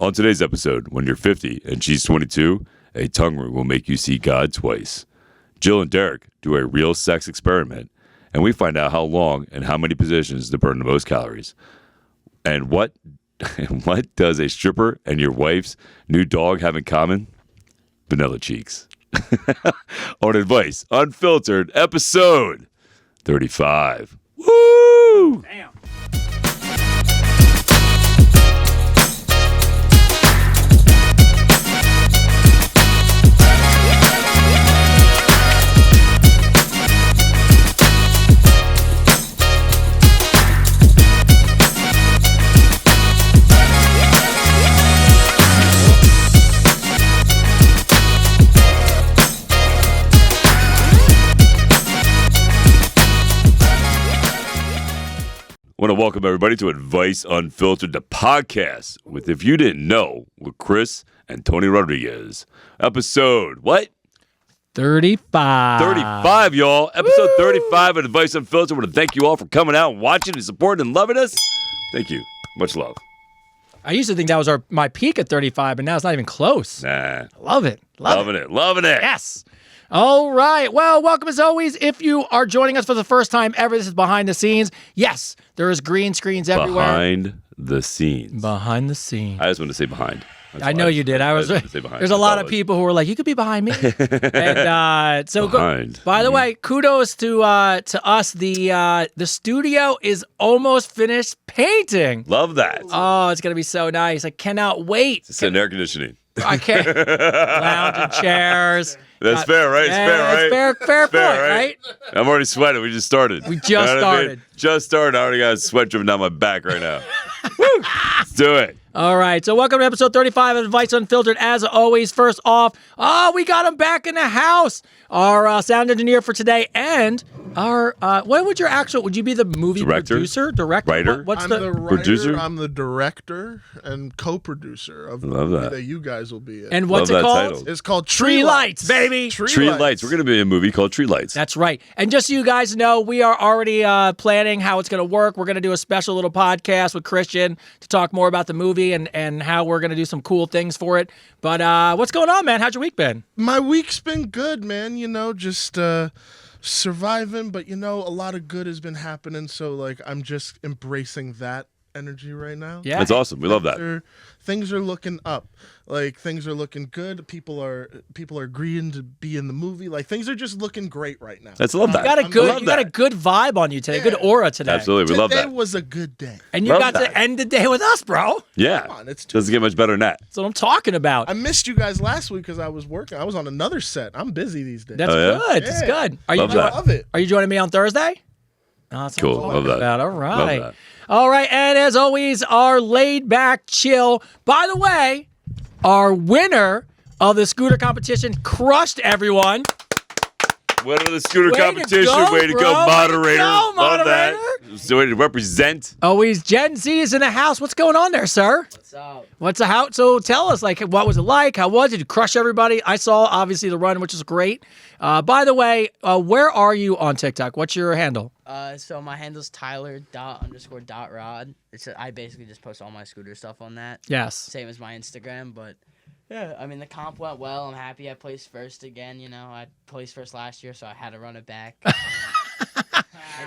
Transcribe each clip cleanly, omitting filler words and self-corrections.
On today's episode, when you're 50 and she's 22, a tongue ring will make you see God twice. Jill and Derek do a real sex experiment, and we find out how long and how many positions to burn the most calories. And what does a stripper and your wife's new dog have in common? Vanilla cheeks. On Advice Unfiltered, episode 35. Woo! Damn. I want to welcome everybody to Advice Unfiltered, the podcast with If You Didn't Know with Chris and Tony Rodriguez. Episode, what? 35. 35, y'all. Episode 35 of Advice Unfiltered. I want to thank you all for coming out and watching and supporting and loving us. Thank you. Much love. I used to think that was my peak at 35, but now it's not even close. Nah. Love it. Loving it. Yes. All right. Well, welcome as always. If you are joining us for the first time ever, this is Behind the Scenes. Yes, there is green screens everywhere. Behind the scenes. Behind the scenes. I just want to say behind. I know you did. I was. There's a lot of people who were like, "You could be behind me." And so, behind. By the way, kudos to us. The studio is almost finished painting. Love that. Oh, it's gonna be so nice. I cannot wait. It's in air conditioning. I can't. Lounge chairs. That's fair, right? It's fair, right? Fair point, right? I'm already sweating. We just started. We just started. Just started. I already got a sweat dripping down my back right now. Woo! Let's do it. All right. So welcome to episode 35 of Advice Unfiltered. As always, first off, we got him back in the house. Our sound engineer for today and our, would you be the movie producer? Director? Writer? I'm the writer, producer? I'm the director and co-producer of the Love movie that. that you guys will be in. And what's Love it that called? title. It's called Tree Lights, baby. Tree Lights. We're going to be in a movie called Tree Lights. That's right. And just so you guys know, we are already planning how it's going to work. We're going to do a special little podcast with Christian to talk more about the movie and how we're going to do some cool things for it. But what's going on, man? How's your week been? My week's been good, man. You know, just surviving, but a lot of good has been happening. So like, I'm just embracing that energy right now. Yeah. That's awesome. We love that. Things are looking up. Like things are looking good. People are agreeing to be in the movie. Like things are just looking great right now. Let's love that. You got a good vibe on you today. Yeah. Good aura today. Absolutely. We love that. Today was a good day. And you Love got that. to end the day with us, bro. Yeah. Come on, it's Doesn't get much better than that. That's what I'm talking about. I missed you guys last week because I was working. I was on another set. I'm busy these days. That's Oh, yeah? good. That's Yeah. good. Love that. I love it. Are you joining me on Thursday? Oh, that's Cool. what I'm Love talking that. about. All right. Love that. All right. And as always, our laid back chill. By the way, our winner of the scooter competition crushed everyone. Winner of the scooter Way to competition. go, Way to bro. go, Way to moderator. go, Love that. moderator. So way to represent. Always Gen Z is in the house. What's going on there, sir? What's the house? So tell us, like, what was it like? How was it? Did you crush everybody? I saw, obviously, the run, which is great. By the way, where are you on TikTok? What's your handle? So my handle's Tyler._.rod. I basically just post all my scooter stuff on that. Yes. Same as my Instagram, but yeah, I mean the comp went well. I'm happy I placed first again. I placed first last year, so I had to run it back.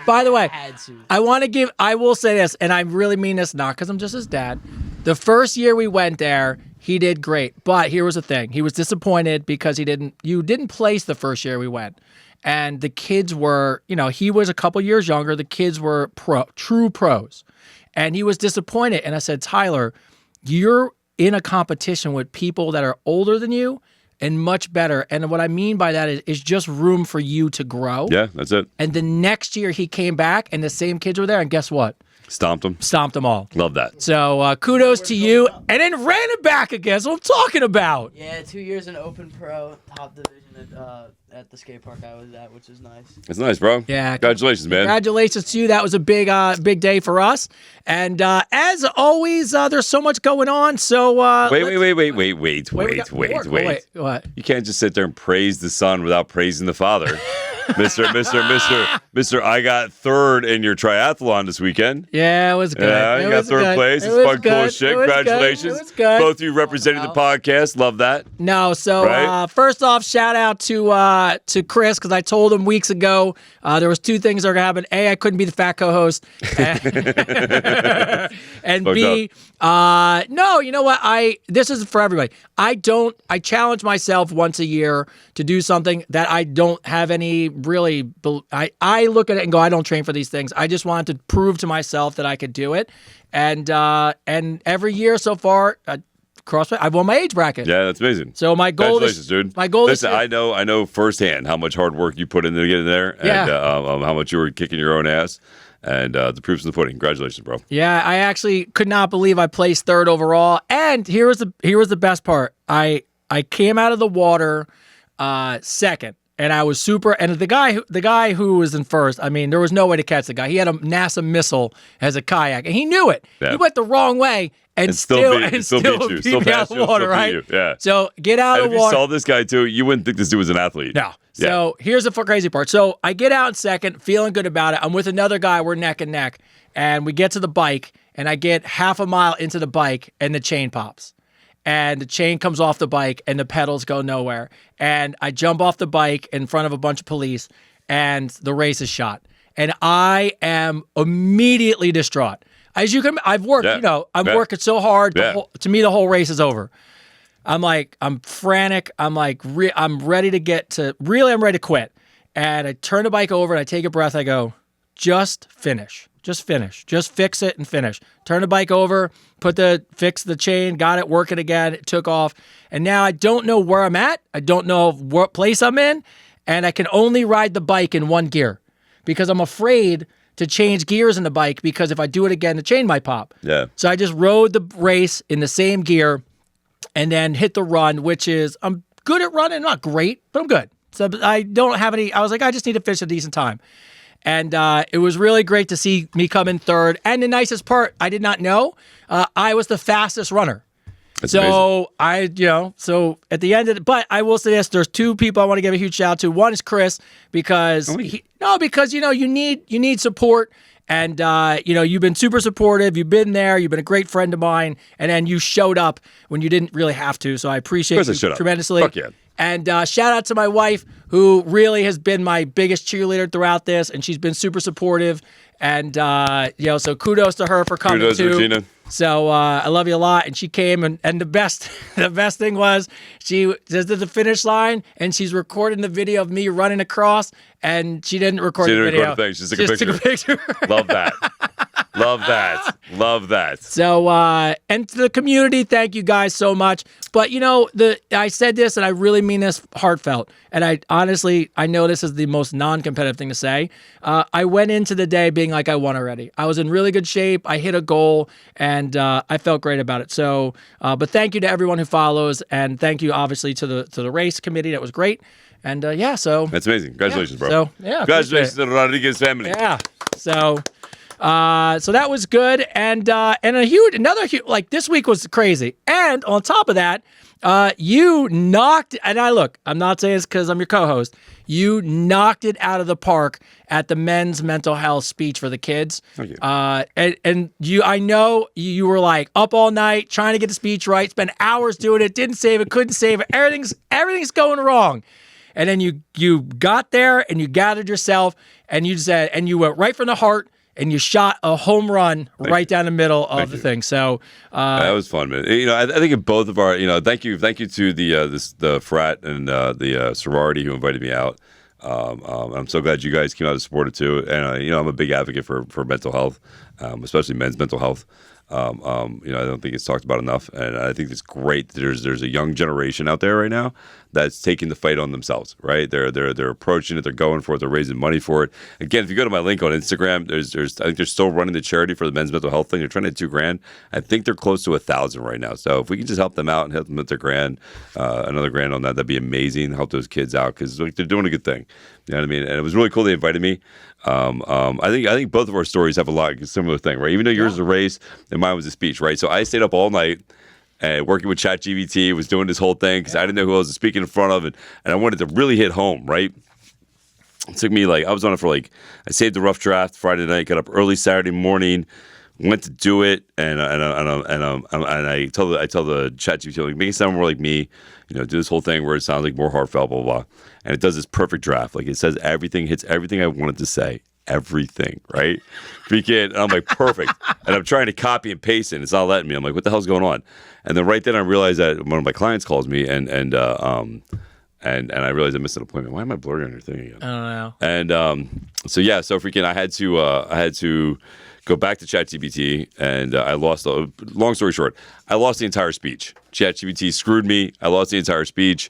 By the way, had to. I will say this, and I really mean this not because I'm just his dad. The first year we went there, he did great. But here was the thing. He was disappointed because you didn't place the first year we went. And the kids were, he was a couple years younger. The kids were true pros. And he was disappointed. And I said, Tyler, you're in a competition with people that are older than you and much better. And what I mean by that is just room for you to grow. Yeah, that's it. And the next year he came back and the same kids were there. And guess what? Stomped them. Stomped them all. Love that. So kudos to you. And then ran it back again. That's what I'm talking about. Yeah, 2 years in Open Pro, top division at the skate park I was at, which is nice. It's nice, bro. Yeah. Congratulations, man. Congratulations to you. That was a big day for us. And as always, there's so much going on. So Wait. What? You can't just sit there and praise the son without praising the father. Mister. I got third in your triathlon this weekend. Yeah, it was good. Yeah, you got third place. It's fun, cool as shit. Congratulations. It was good. Both of you representing the podcast. Love that. No, so Right? first off, shout out to Chris because I told him weeks ago there was two things that are gonna happen. A, I couldn't be the fat co-host, and B, no, you know what? This is for everybody. I challenge myself once a year to do something that I don't have any really. I look at it and go, I don't train for these things. I just wanted to prove to myself that I could do it, and every year so far. CrossFit, I've won my age bracket. Yeah, that's amazing. So my goal Congratulations, dude. My goal Listen, is. I know firsthand how much hard work you put into getting there, and how much you were kicking your own ass, and the proof's in the pudding. Congratulations, bro. Yeah, I actually could not believe I placed third overall. And here was the best part. I came out of the water second. And I was super. And the guy who was in first, I mean, there was no way to catch the guy. He had a NASA missile as a kayak, and he knew it. Yeah. He went the wrong way, and still beat me out of the water, right? Yeah. So get out of the water. If you saw this guy too, you wouldn't think this dude was an athlete. No. So here's the crazy part. So I get out in second, feeling good about it. I'm with another guy. We're neck and neck, and we get to the bike, and I get half a mile into the bike, and the chain pops. And the chain comes off the bike and the pedals go nowhere. And I jump off the bike in front of a bunch of police and the race is shot. And I am immediately distraught. As you can, I've worked, I'm working so hard. To me, the whole race is over. I'm frantic. I'm ready to quit. And I turn the bike over and I take a breath. I go, just finish. Just finish. Just fix it and finish. Turn the bike over, fix the chain, got it working again. It took off. And now I don't know where I'm at. I don't know what place I'm in. And I can only ride the bike in one gear because I'm afraid to change gears in the bike because if I do it again, the chain might pop. Yeah. So I just rode the race in the same gear and then hit the run, which is, I'm good at running. Not great, but I'm good. So I don't have any, I was like, I just need to finish a decent time. And it was really great to see me come in third. And the nicest part, I did not know, I was the fastest runner. That's amazing. So at the end of it, but I will say this, there's two people I want to give a huge shout out to. One is Chris because you need support. And, you've been super supportive. You've been there. You've been a great friend of mine. And then you showed up when you didn't really have to. So I appreciate you tremendously. Fuck yeah. And shout out to my wife, who really has been my biggest cheerleader throughout this, and she's been super supportive. And so kudos to her for coming too. Regina. So I love you a lot. And she came, and the best thing was she just did the finish line, and she's recording the video of me running across, and she didn't record the video. She just took a picture. Love that. Love that. So, and to the community, thank you guys so much. But, I said this, and I really mean this heartfelt. And I know this is the most non-competitive thing to say. I went into the day being like I won already. I was in really good shape. I hit a goal, and I felt great about it. So, but thank you to everyone who follows, and thank you, obviously, to the race committee. That was great. And, so. That's amazing. Congratulations, bro. So, yeah. Congratulations to the Rodriguez family. Yeah. So that was good, and another huge, like this week was crazy, and on top of that, you knocked. And I'm not saying this because I'm your co-host. You knocked it out of the park at the men's mental health speech for the kids. Thank you. And I know you were like up all night trying to get the speech right, spent hours doing it, didn't save it, couldn't save it. Everything's going wrong. And then you got there and you gathered yourself and you went right from the heart. And you shot a home run right down the middle of the thing. So that was fun, man. I think in both of our, thank you to the frat and the sorority who invited me out. I'm so glad you guys came out to support it too. And I'm a big advocate for mental health, especially men's mental health. I don't think it's talked about enough, and I think it's great that there's a young generation out there right now that's taking the fight on themselves. Right? They're approaching it. They're going for it. They're raising money for it. Again, if you go to my link on Instagram, I think they're still running the charity for the men's mental health thing. They're trying to do $2,000. I think they're close to 1,000 right now. So if we can just help them out and help them with their grand, another grand on that'd be amazing. Help those kids out because they're doing a good thing. You know what I mean? And it was really cool they invited me. I think both of our stories have a lot of similar thing, right? Even though yours is a race and mine was a speech, right? So I stayed up all night and working with ChatGPT, was doing this whole thing because I didn't know who I was speaking in front of, and I wanted to really hit home, right? It took me I was on it for I saved the rough draft Friday night, got up early Saturday morning, went to do it, and I tell the ChatGPT, make it sound more like me, do this whole thing where it sounds like more heartfelt, blah, blah, blah. And it does this perfect draft. It says everything, hits everything I wanted to say. Everything, right? Freaking, I'm like, perfect. And I'm trying to copy and paste it, and it's not letting me. I'm like, what the hell's going on? And then right then I realized that one of my clients calls me, and I realized I missed an appointment. Why am I blurring on your thing again? I don't know. And so freaking, I had to go back to ChatGPT, and I lost. Long story short, I lost the entire speech. ChatGPT screwed me. I lost the entire speech,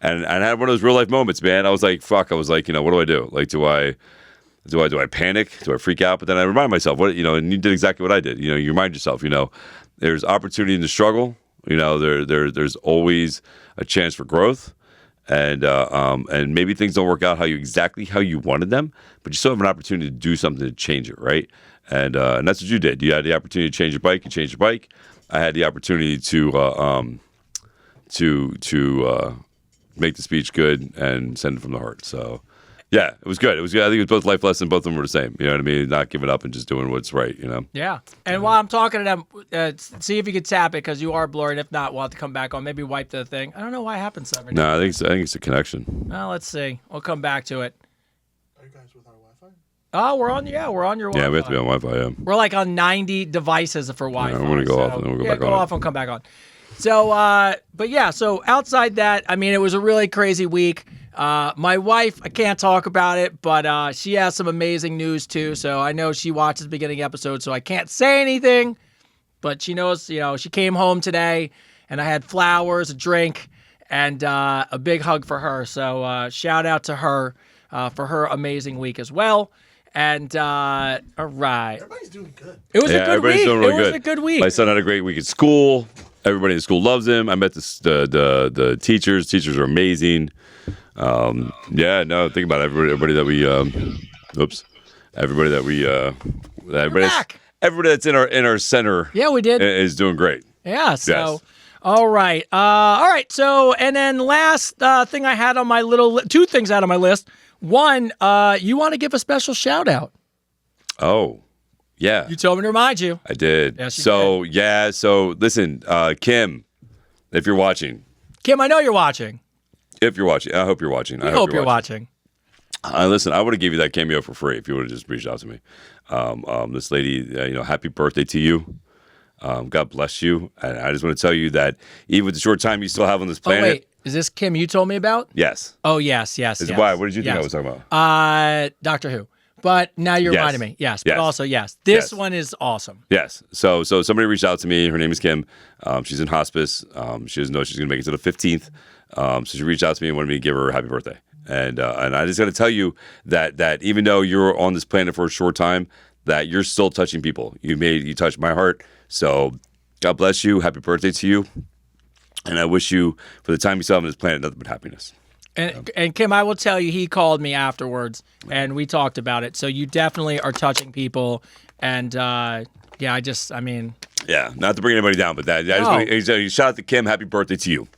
and I had one of those real life moments, man. I was like, fuck. I was like, what do I do? Do I panic? Do I freak out? But then I remind myself, and you did exactly what I did. You remind yourself, there's opportunity in the struggle. There's always a chance for growth. And maybe things don't work out exactly how you wanted them, but you still have an opportunity to do something to change it, right? And that's what you did. You had the opportunity to change your bike. You changed your bike. I had the opportunity to make the speech good and send it from the heart. So, yeah, it was good. It was good. I think it was both life lessons. Both of them were the same. You know what I mean? Not giving up and just doing what's right. Yeah. And while I'm talking to them, see if you can tap it because you are blurred. If not, we'll have to come back on. Maybe wipe the thing. I don't know why it happens every No, I think it's a connection. Well, let's see. We'll come back to it. Are you guys with our Wi-Fi? Oh, we're on your Wi-Fi. Yeah, we have to be on Wi-Fi. Yeah. We're on 90 devices for Wi-Fi. I'm gonna go off and then we'll go back go on. off and come back on. So, so outside that, it was a really crazy week. My wife, I can't talk about it, but she has some amazing news too. So I know she watches the beginning episode, so I can't say anything. But she knows, she came home today, and I had flowers, a drink, and a big hug for her. So shout out to her for her amazing week as well. And all right, Everybody's doing good. it was a good week. Doing really It was a good week. My son had a great week at school. Everybody in school loves him. I met the teachers. Teachers are amazing. Think about it. Everybody that we, everybody that's in our center. Yeah, we did. Is doing great. Yeah. So, Yes. all right. So, and then last thing I had on my two things out on my list. One, you want to give a special shout out. Oh, yeah. You told me to remind you. I did. Yes, you so, yeah. So, listen, Kim, if you're watching. Kim, I know you're watching. If you're watching. I hope you're watching. I hope you're watching. Listen, I would have gave you that cameo for free if you would have just reached out to me. This lady, happy birthday to you. God bless you. And I just want to tell you that even with the short time you still have on this planet. Oh, wait. Is this Kim you told me about? Yes. Oh, yes. Why? What did you think I was talking about? Doctor Who. But now you're Yes. reminding me. Yes. Yes. But also, yes. This Yes. one is awesome. Yes. So somebody reached out to me. Her name is Kim. She's in hospice. She doesn't know she's going to make it to the 15th. So she reached out to me and wanted me to give her a happy birthday. And I just got to tell you that even though you're on this planet for a short time, that you're still touching people. You touched my heart. So God bless you. Happy birthday to you. And I wish you, for the time you still have on this planet, nothing but happiness. And Kim, I will tell you, he called me afterwards, and we talked about it. So you definitely are touching people. And, yeah, Yeah, not to bring anybody down, but I just want to shout out to Kim. Happy birthday to you.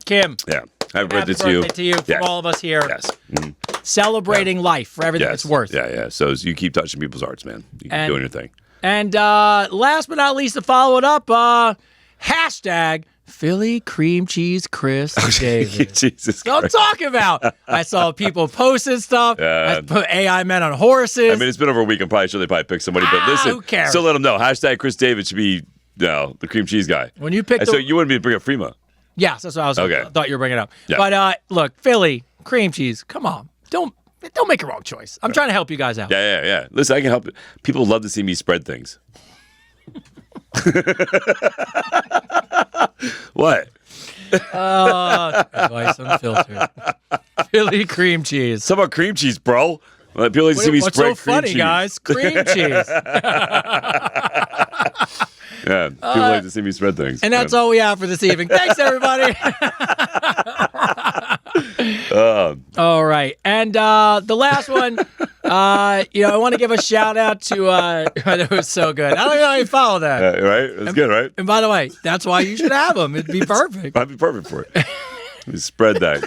Kim. Yeah. Happy Happy birthday to you. to you from Yes. all of us here. Yes. Mm-hmm. Celebrating life for everything it's worth. Yeah. So you keep touching people's hearts, man. You keep doing your thing. And last but not least, to follow it up, hashtag Philly cream cheese Chris Davis. Jesus What I'm Christ. talking about. I saw people posting stuff. Yeah. I put AI men on horses. I mean, it's been over a week. I'm probably sure they probably picked somebody, but listen. who cares? Still let them know. Hashtag Chris David should be the cream cheese guy. When you pick And so you wanted me to bring up Frema. Yes, that's what I thought you were bringing up. Yeah. But look, Philly cream cheese. Come on, don't make a wrong choice. I'm trying to help you guys out. Yeah. Listen, I can help. People love to see me spread things. What? Advice unfiltered. Philly cream cheese. Talk about cream cheese, bro. People like to see me What's spread so cream funny, cheese. guys? Cream cheese. Yeah, people like to see me spread things. And that's all we have for this evening. Thanks, everybody. All right. And the last one, I want to give a shout out to, it was so good. I don't know how you follow that. Right? That's good, right? And by the way, that's why you should have them. It'd be perfect. I'd be perfect for it. You spread that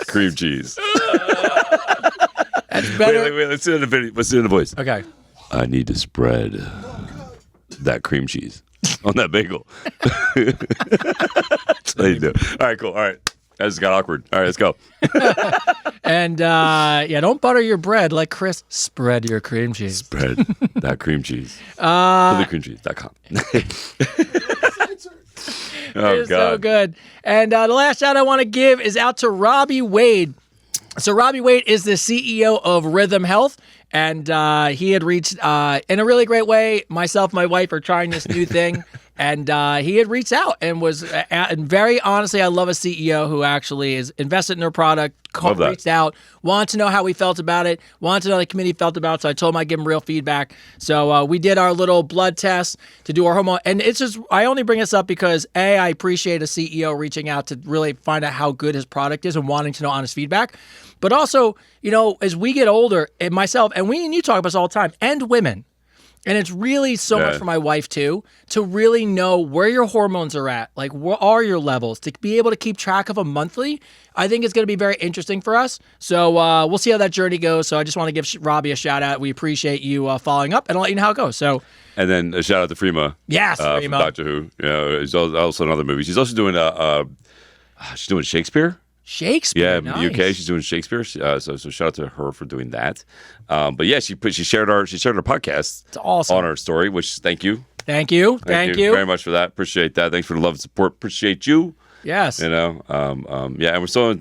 cream cheese. That's better. Wait. Let's do the video. Let's do the voice. Okay. I need to spread that cream cheese on that bagel. That's how you do. All right, cool. All right. That just got awkward. All right, let's go. And don't butter your bread like Chris. Spread your cream cheese. Spread that cream cheese. Creamcheese.com. Oh, It's so good. And the last shout I want to give is out to Robbie Wade. So Robbie Wade is the CEO of Rhythm Health, and he had reached in a really great way. Myself and my wife are trying this new thing, and he had reached out and was and very honestly, I love a CEO who actually is invested in their product, reached out, wanted to know how we felt about it, wanted to know how the community felt about it. So I told him I'd give him real feedback. So we did our little blood test to do our hormone, and it's just I only bring this up because I appreciate a CEO reaching out to really find out how good his product is and wanting to know honest feedback. But also, as we get older, and myself, and we and you talk about this all the time, and women, and it's really so much for my wife too, to really know where your hormones are at, like what are your levels, to be able to keep track of them monthly. I think it's going to be very interesting for us. So we'll see how that journey goes. So I just want to give Robbie a shout out. We appreciate you following up, and I'll let you know how it goes. So. And then a shout out to Freema. Yes, Freema. From Doctor Who. He's also in other movies. She's also doing she's doing Shakespeare. Shakespeare, yeah, in the UK, she's doing Shakespeare. So shout out to her for doing that. But yeah, she shared our podcast. It's awesome. On our story, which thank you. Thank you very much for that. Appreciate that. Thanks for the love and support. Appreciate you. Yes. And we're still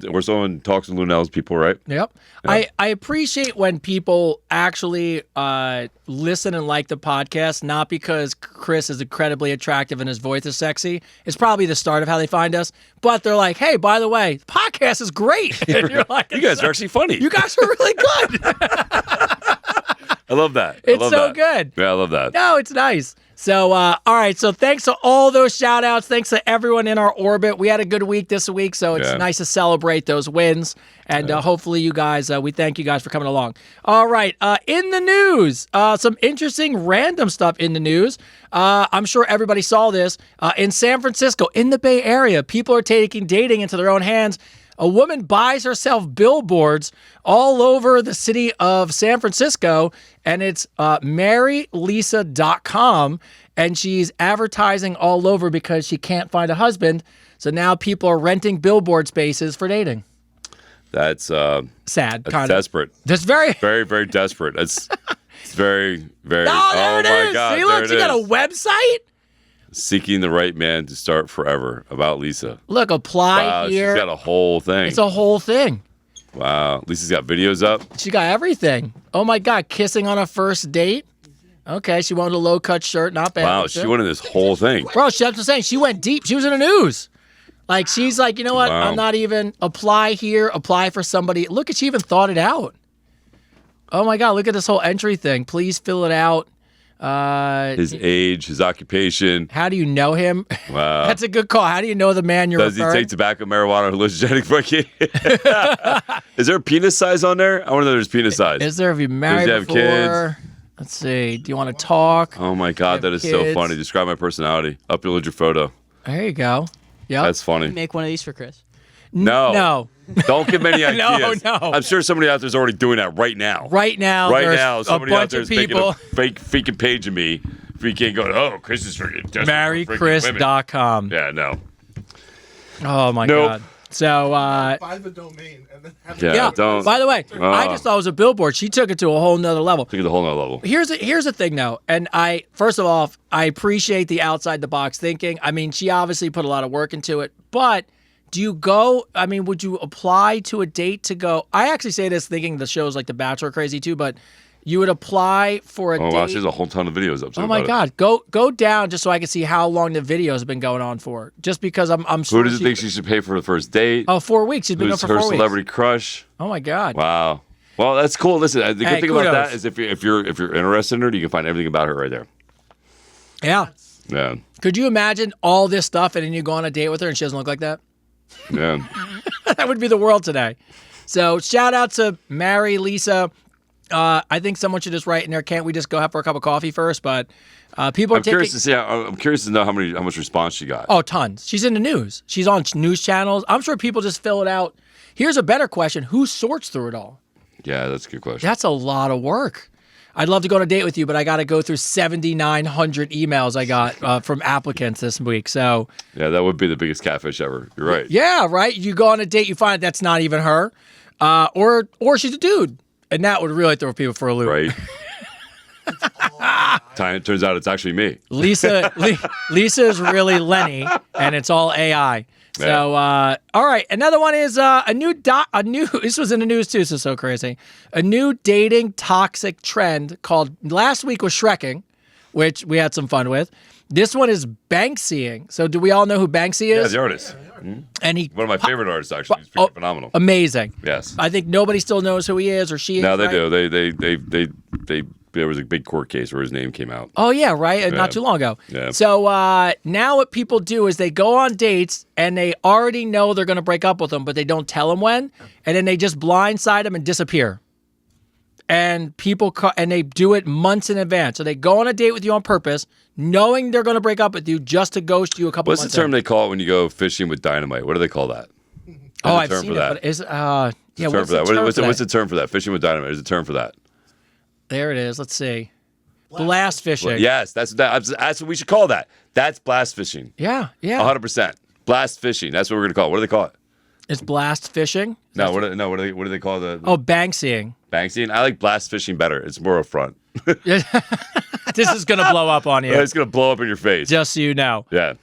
in talks with Lunel's people, right? Yep. Yeah. I appreciate when people actually listen and like the podcast, not because Chris is incredibly attractive and his voice is sexy. It's probably the start of how they find us. But they're like, hey, by the way, the podcast is great. And you're like, you guys are actually funny. You guys are really good. I love that. It's so good. Yeah, I love that. No, it's nice. So, all right. So thanks to all those shout outs. Thanks to everyone in our orbit. We had a good week this week, so it's nice to celebrate those wins. And hopefully you guys, we thank you guys for coming along. All right. In the news, some interesting random stuff in the news. I'm sure everybody saw this. In San Francisco, in the Bay Area, people are taking dating into their own hands. A woman buys herself billboards all over the city of San Francisco, and it's marylisa.com, and she's advertising all over because she can't find a husband. So now people are renting billboard spaces for dating. That's sad, that's kind of desperate. That's very, very, very desperate. It's very, very. Oh, there it my is. God! See, look, she got a website. Seeking the right man to start forever about Lisa. Look, apply here. She's got a whole thing. It's a whole thing. Wow. Lisa's got videos up. She got everything. Oh my God, kissing on a first date. Okay, she wanted a low-cut shirt, not bad. Wow, she went in this whole thing. Bro, she was saying she went deep. She was in the news. Like, she's like, you know what? Wow. I'm not even apply here, apply for somebody. Look at, she even thought it out. Oh my God, look at this whole entry thing. Please fill it out. His age, his occupation. How do you know him? Wow. That's a good call. How do you know the man you're Does referring? he take tobacco, marijuana, hallucinogenic fucking? Is there a penis size on there? I want to know there's penis size. Is there, if you married Does he have before? kids? Let's see. Do you want to talk? Oh my God, that is so kids? funny. Describe my personality. Upload your photo. There you go. Yep. That's funny. Make one of these for Chris. No. No. Don't give me any ideas. No. I'm sure somebody out there's already doing that right now. Right now, Right there's now, a somebody out bunch there of is making people. a freaking page of me. If you can't go, oh, Chris is freaking desperate for freaking women. Marychris.com. Yeah, no. Oh my Nope. God. So Buy the domain and then have Yeah, don't. by the way, I just thought it was a billboard. She took it to a whole nother level. Look at the whole nother level. Here's the thing though, and first of all, I appreciate the outside the box thinking. I mean, she obviously put a lot of work into it, but do you go, I mean, would you apply to a date to go? I actually say this thinking the show's like The Bachelor crazy too, but you would apply for a Oh, date. wow, she has a whole ton of videos up. Oh my God, go down just so I can see how long the video has been going on for. Just because I'm sure. Who does it think she should pay for the first date? Oh, 4 weeks. She's been Who's going for her 4 weeks. celebrity crush? Oh my God. Wow. Well, that's cool. Listen, the good Hey, thing about kudos. that is if you're interested in her, you can find everything about her right there. Yeah. Yeah. Could you imagine all this stuff and then you go on a date with her and she doesn't look like that? Yeah. That would be the world today. So shout out to Mary Lisa. I think someone should just write in there. Can't we just go have for a cup of coffee first? But people are I'm taking. curious to see. I'm curious to know how much response she got. Oh, tons. She's in the news. She's on news channels. I'm sure people just fill it out. Here's a better question: who sorts through it all? Yeah, that's a good question. That's a lot of work. I'd love to go on a date with you, but I got to go through 7,900 emails I got from applicants this week. So Yeah, that would be the biggest catfish ever. You're right. yeah, right. You go on a date, you find out that's not even her, or she's a dude, and that would really throw people for a loop. Right. Turns out it's actually me. Lisa is really Lenny, and it's all AI. So, all right. Another one is a new. This was in the news too. So crazy. A new dating toxic trend called. Last week was Shrekking, which we had some fun with. This one is Banksying. So, do we all know who Banksy Yeah, is? the artist. And he One of my favorite artists, actually. He's freaking phenomenal. amazing. Yes. I think nobody still knows who he is or she is. No, they right? do. There was a big court case where his name came out. Oh yeah, right. Not too long ago. Yeah. So now what people do is they go on dates and they already know they're going to break up with them, but they don't tell them when, and then they just blindside them and disappear. And people and they do it months in advance. So they go on a date with you on purpose, knowing they're going to break up with you just to ghost you a couple. What's months the term in. they call it when you go fishing with dynamite? What do they call that? Oh, I've term seen for it. that? But is Term what's for that? the term What's for what's that? the term for that? Fishing with dynamite. There's a term for that. There it is. Let's see. Blast fishing. Yes, that's what we should call that. That's blast fishing. Yeah. 100%. Blast fishing. That's what we're gonna call it. What do they call it? It's blast fishing. No, what do they call the Oh, Banksying. Banksying? I like blast fishing better. It's more upfront. This is going to blow up on you. It's gonna blow up in your face. Just so you know. Yeah.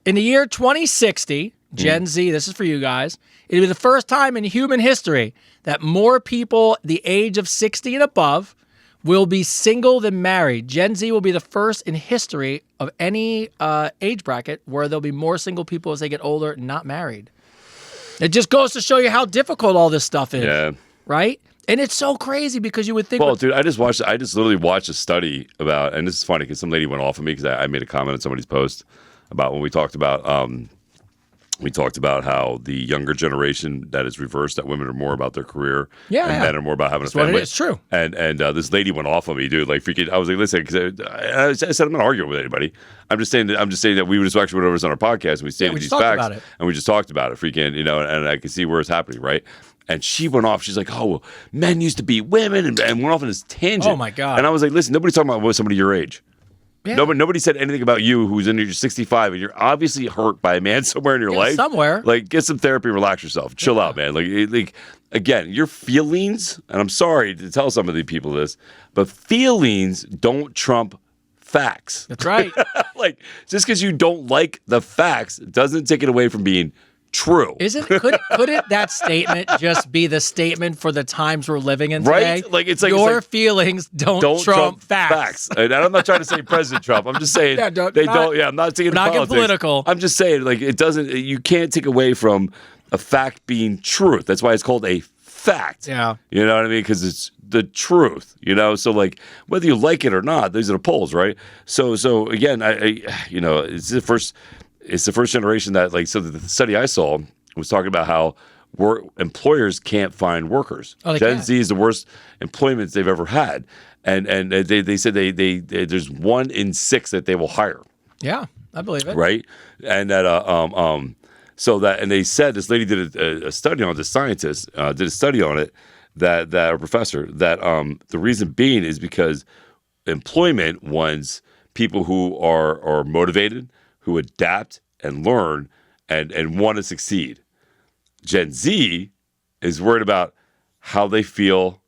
In the year 2060, Gen Z, this is for you guys, it'll be the first time in human history that more people the age of 60 and above will be single than married. Gen Z will be the first in history of any age bracket where there'll be more single people as they get older, not married. It just goes to show you how difficult all this stuff is. Yeah. Right? And it's so crazy because you would think... Well, dude, I just literally watched a study about, and this is funny because some lady went off of me because I made a comment on somebody's post about when we talked about how the younger generation that is reversed, that women are more about their career, and men are more about having a family. It's true. And this lady went off on me, dude. Like freaking, I was like, listen, because I said I'm not arguing with anybody. I'm just saying that we just actually went over this on our podcast and we stated these facts, and we just talked about it, freaking, and I can see where it's happening, right? And she went off. She's like, "Oh, well, men used to beat women," and went off on this tangent. Oh my god! And I was like, "Listen, nobody's talking about somebody your age." Yeah. Nobody said anything about you who's in your 65 and you're obviously hurt by a man somewhere in your life. Somewhere. Like, get some therapy, relax yourself. Chill out, man. Like, again, your feelings, and I'm sorry to tell some of the people this, but feelings don't trump facts. That's right. Like, just because you don't like the facts doesn't take it away from being true. Couldn't that statement just be the statement for the times we're living in today? Right? Like, it's like your feelings don't trump facts. And I'm not trying to say President Trump. I'm just saying I'm not taking getting political. I'm just saying, like, it doesn't. You can't take away from a fact being truth. That's why it's called a fact. Yeah. You know what I mean? Because it's the truth. So like whether you like it or not, these are the polls, right? So again, I it's the first generation that, like, so the study I saw was talking about how employers can't find workers. Gen Z is the worst employment they've ever had, and they said they there's 1 in 6 that they will hire. Yeah, I believe it. Right, and that so that, and they said this lady did a study on it. The scientist did a study on it, that a professor, that the reason being is because employment wants people who are motivated, who adapt and learn and want to succeed. Gen Z is worried about how they feel,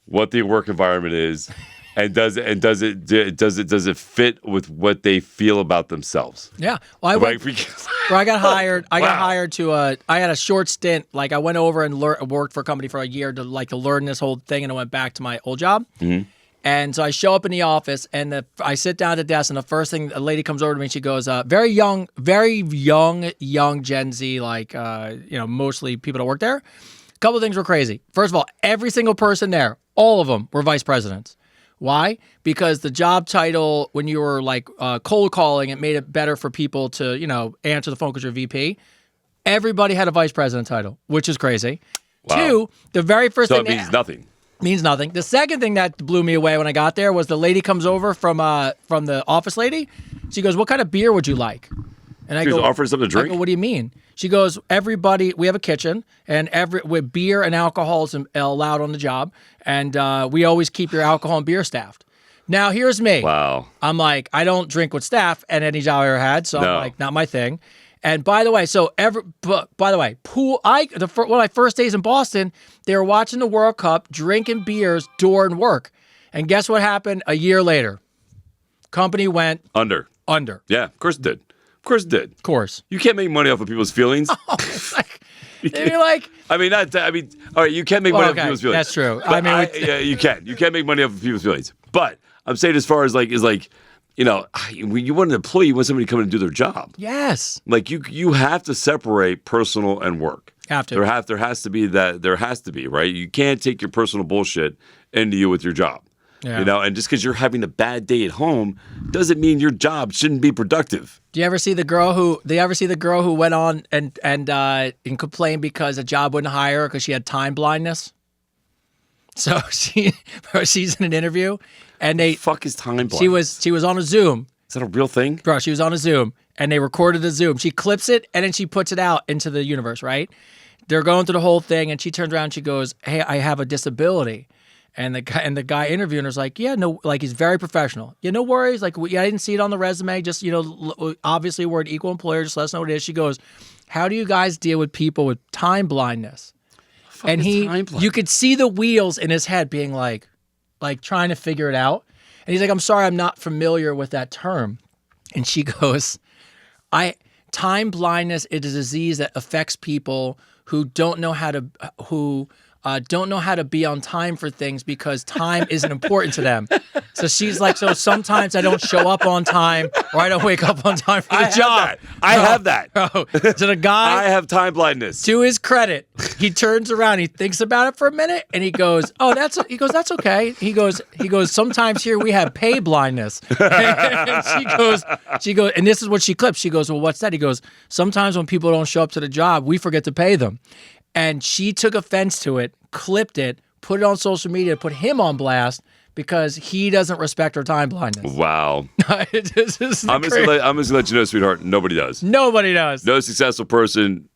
what the work environment is, and does it fit with what they feel about themselves? Yeah. Well, I got hired. I got hired to I had a short stint. Like, I went over and worked for a company for a year to learn this whole thing, and I went back to my old job. Mm-hmm. And so I show up in the office, and I sit down at the desk, and the first thing, a lady comes over to me, and she goes, very young Gen Z, like, mostly people that work there. A couple of things were crazy. First of all, every single person there, all of them were vice presidents. Why? Because the job title, when you were like cold calling, it made it better for people to, answer the phone because you're VP. Everybody had a vice president title, which is crazy. Wow. 2, the very first thing. So it means nothing. Means nothing. The second thing that blew me away when I got there was the lady comes over from the office lady. She goes, "What kind of beer would you like?" And I She was go, offering something to I drink? go, what do you mean? She goes, everybody, we have a kitchen, and with beer and alcohol is allowed on the job, and we always keep your alcohol and beer staffed. Now, here's me. Wow. I'm like, I don't drink with staff at any job I ever had, so No. I'm like, not my thing. And by the way, pool. One of my first days in Boston, they were watching the World Cup, drinking beers during work, and guess what happened? A year later, company went Under. under. Yeah, of course it did. Of course it did. Of course. You can't make money off of people's feelings. You're like, I mean, all right, you can make money off of okay, people's feelings. that's true. But I mean, yeah, you can. You can make money off of people's feelings. But I'm saying, as far as like, you know, when you want an employee, you want somebody to come in and do their job. yes, Like you have to separate personal and work. have to. There has to be that. There has to be, right? You can't take your personal bullshit into you with your job. Yeah. You know, and just because you're having a bad day at home doesn't mean your job shouldn't be productive. Do you ever see the girl who went on and complained because a job wouldn't hire her because she had time blindness? So she's in an interview, and Fuck is time blind. she was on a Zoom, Is that a real thing? bro. She was on a Zoom, and they recorded the Zoom. She clips it, and then she puts it out into the universe. Right? They're going through the whole thing, and she turns around, and she goes, "Hey, I have a disability." And the guy interviewing her's like, yeah, no, like he's very professional. Yeah, no worries. Like, I didn't see it on the resume. Just, obviously we're an equal employer. Just let us know what it is. She goes, how do you guys deal with people with time blindness? And you could see the wheels in his head being like trying to figure it out. And he's like, I'm sorry, I'm not familiar with that term. And she goes, time blindness is a disease that affects people who don't know how to be on time for things because time isn't important to them. So she's like, so sometimes I don't show up on time or I don't wake up on time for the job. I have that. So the guy, I have time blindness. to his credit, he turns around, he thinks about it for a minute, and he goes, that's okay. He goes, sometimes here we have pay blindness. And she goes, and this is what she clips. She goes, well, what's that? He goes, sometimes when people don't show up to the job, we forget to pay them. And she took offense to it, clipped it, put it on social media, put him on blast because he doesn't respect her time blindness. Wow. I'm just I'm just gonna let you know, sweetheart, nobody does. Nobody does. No successful person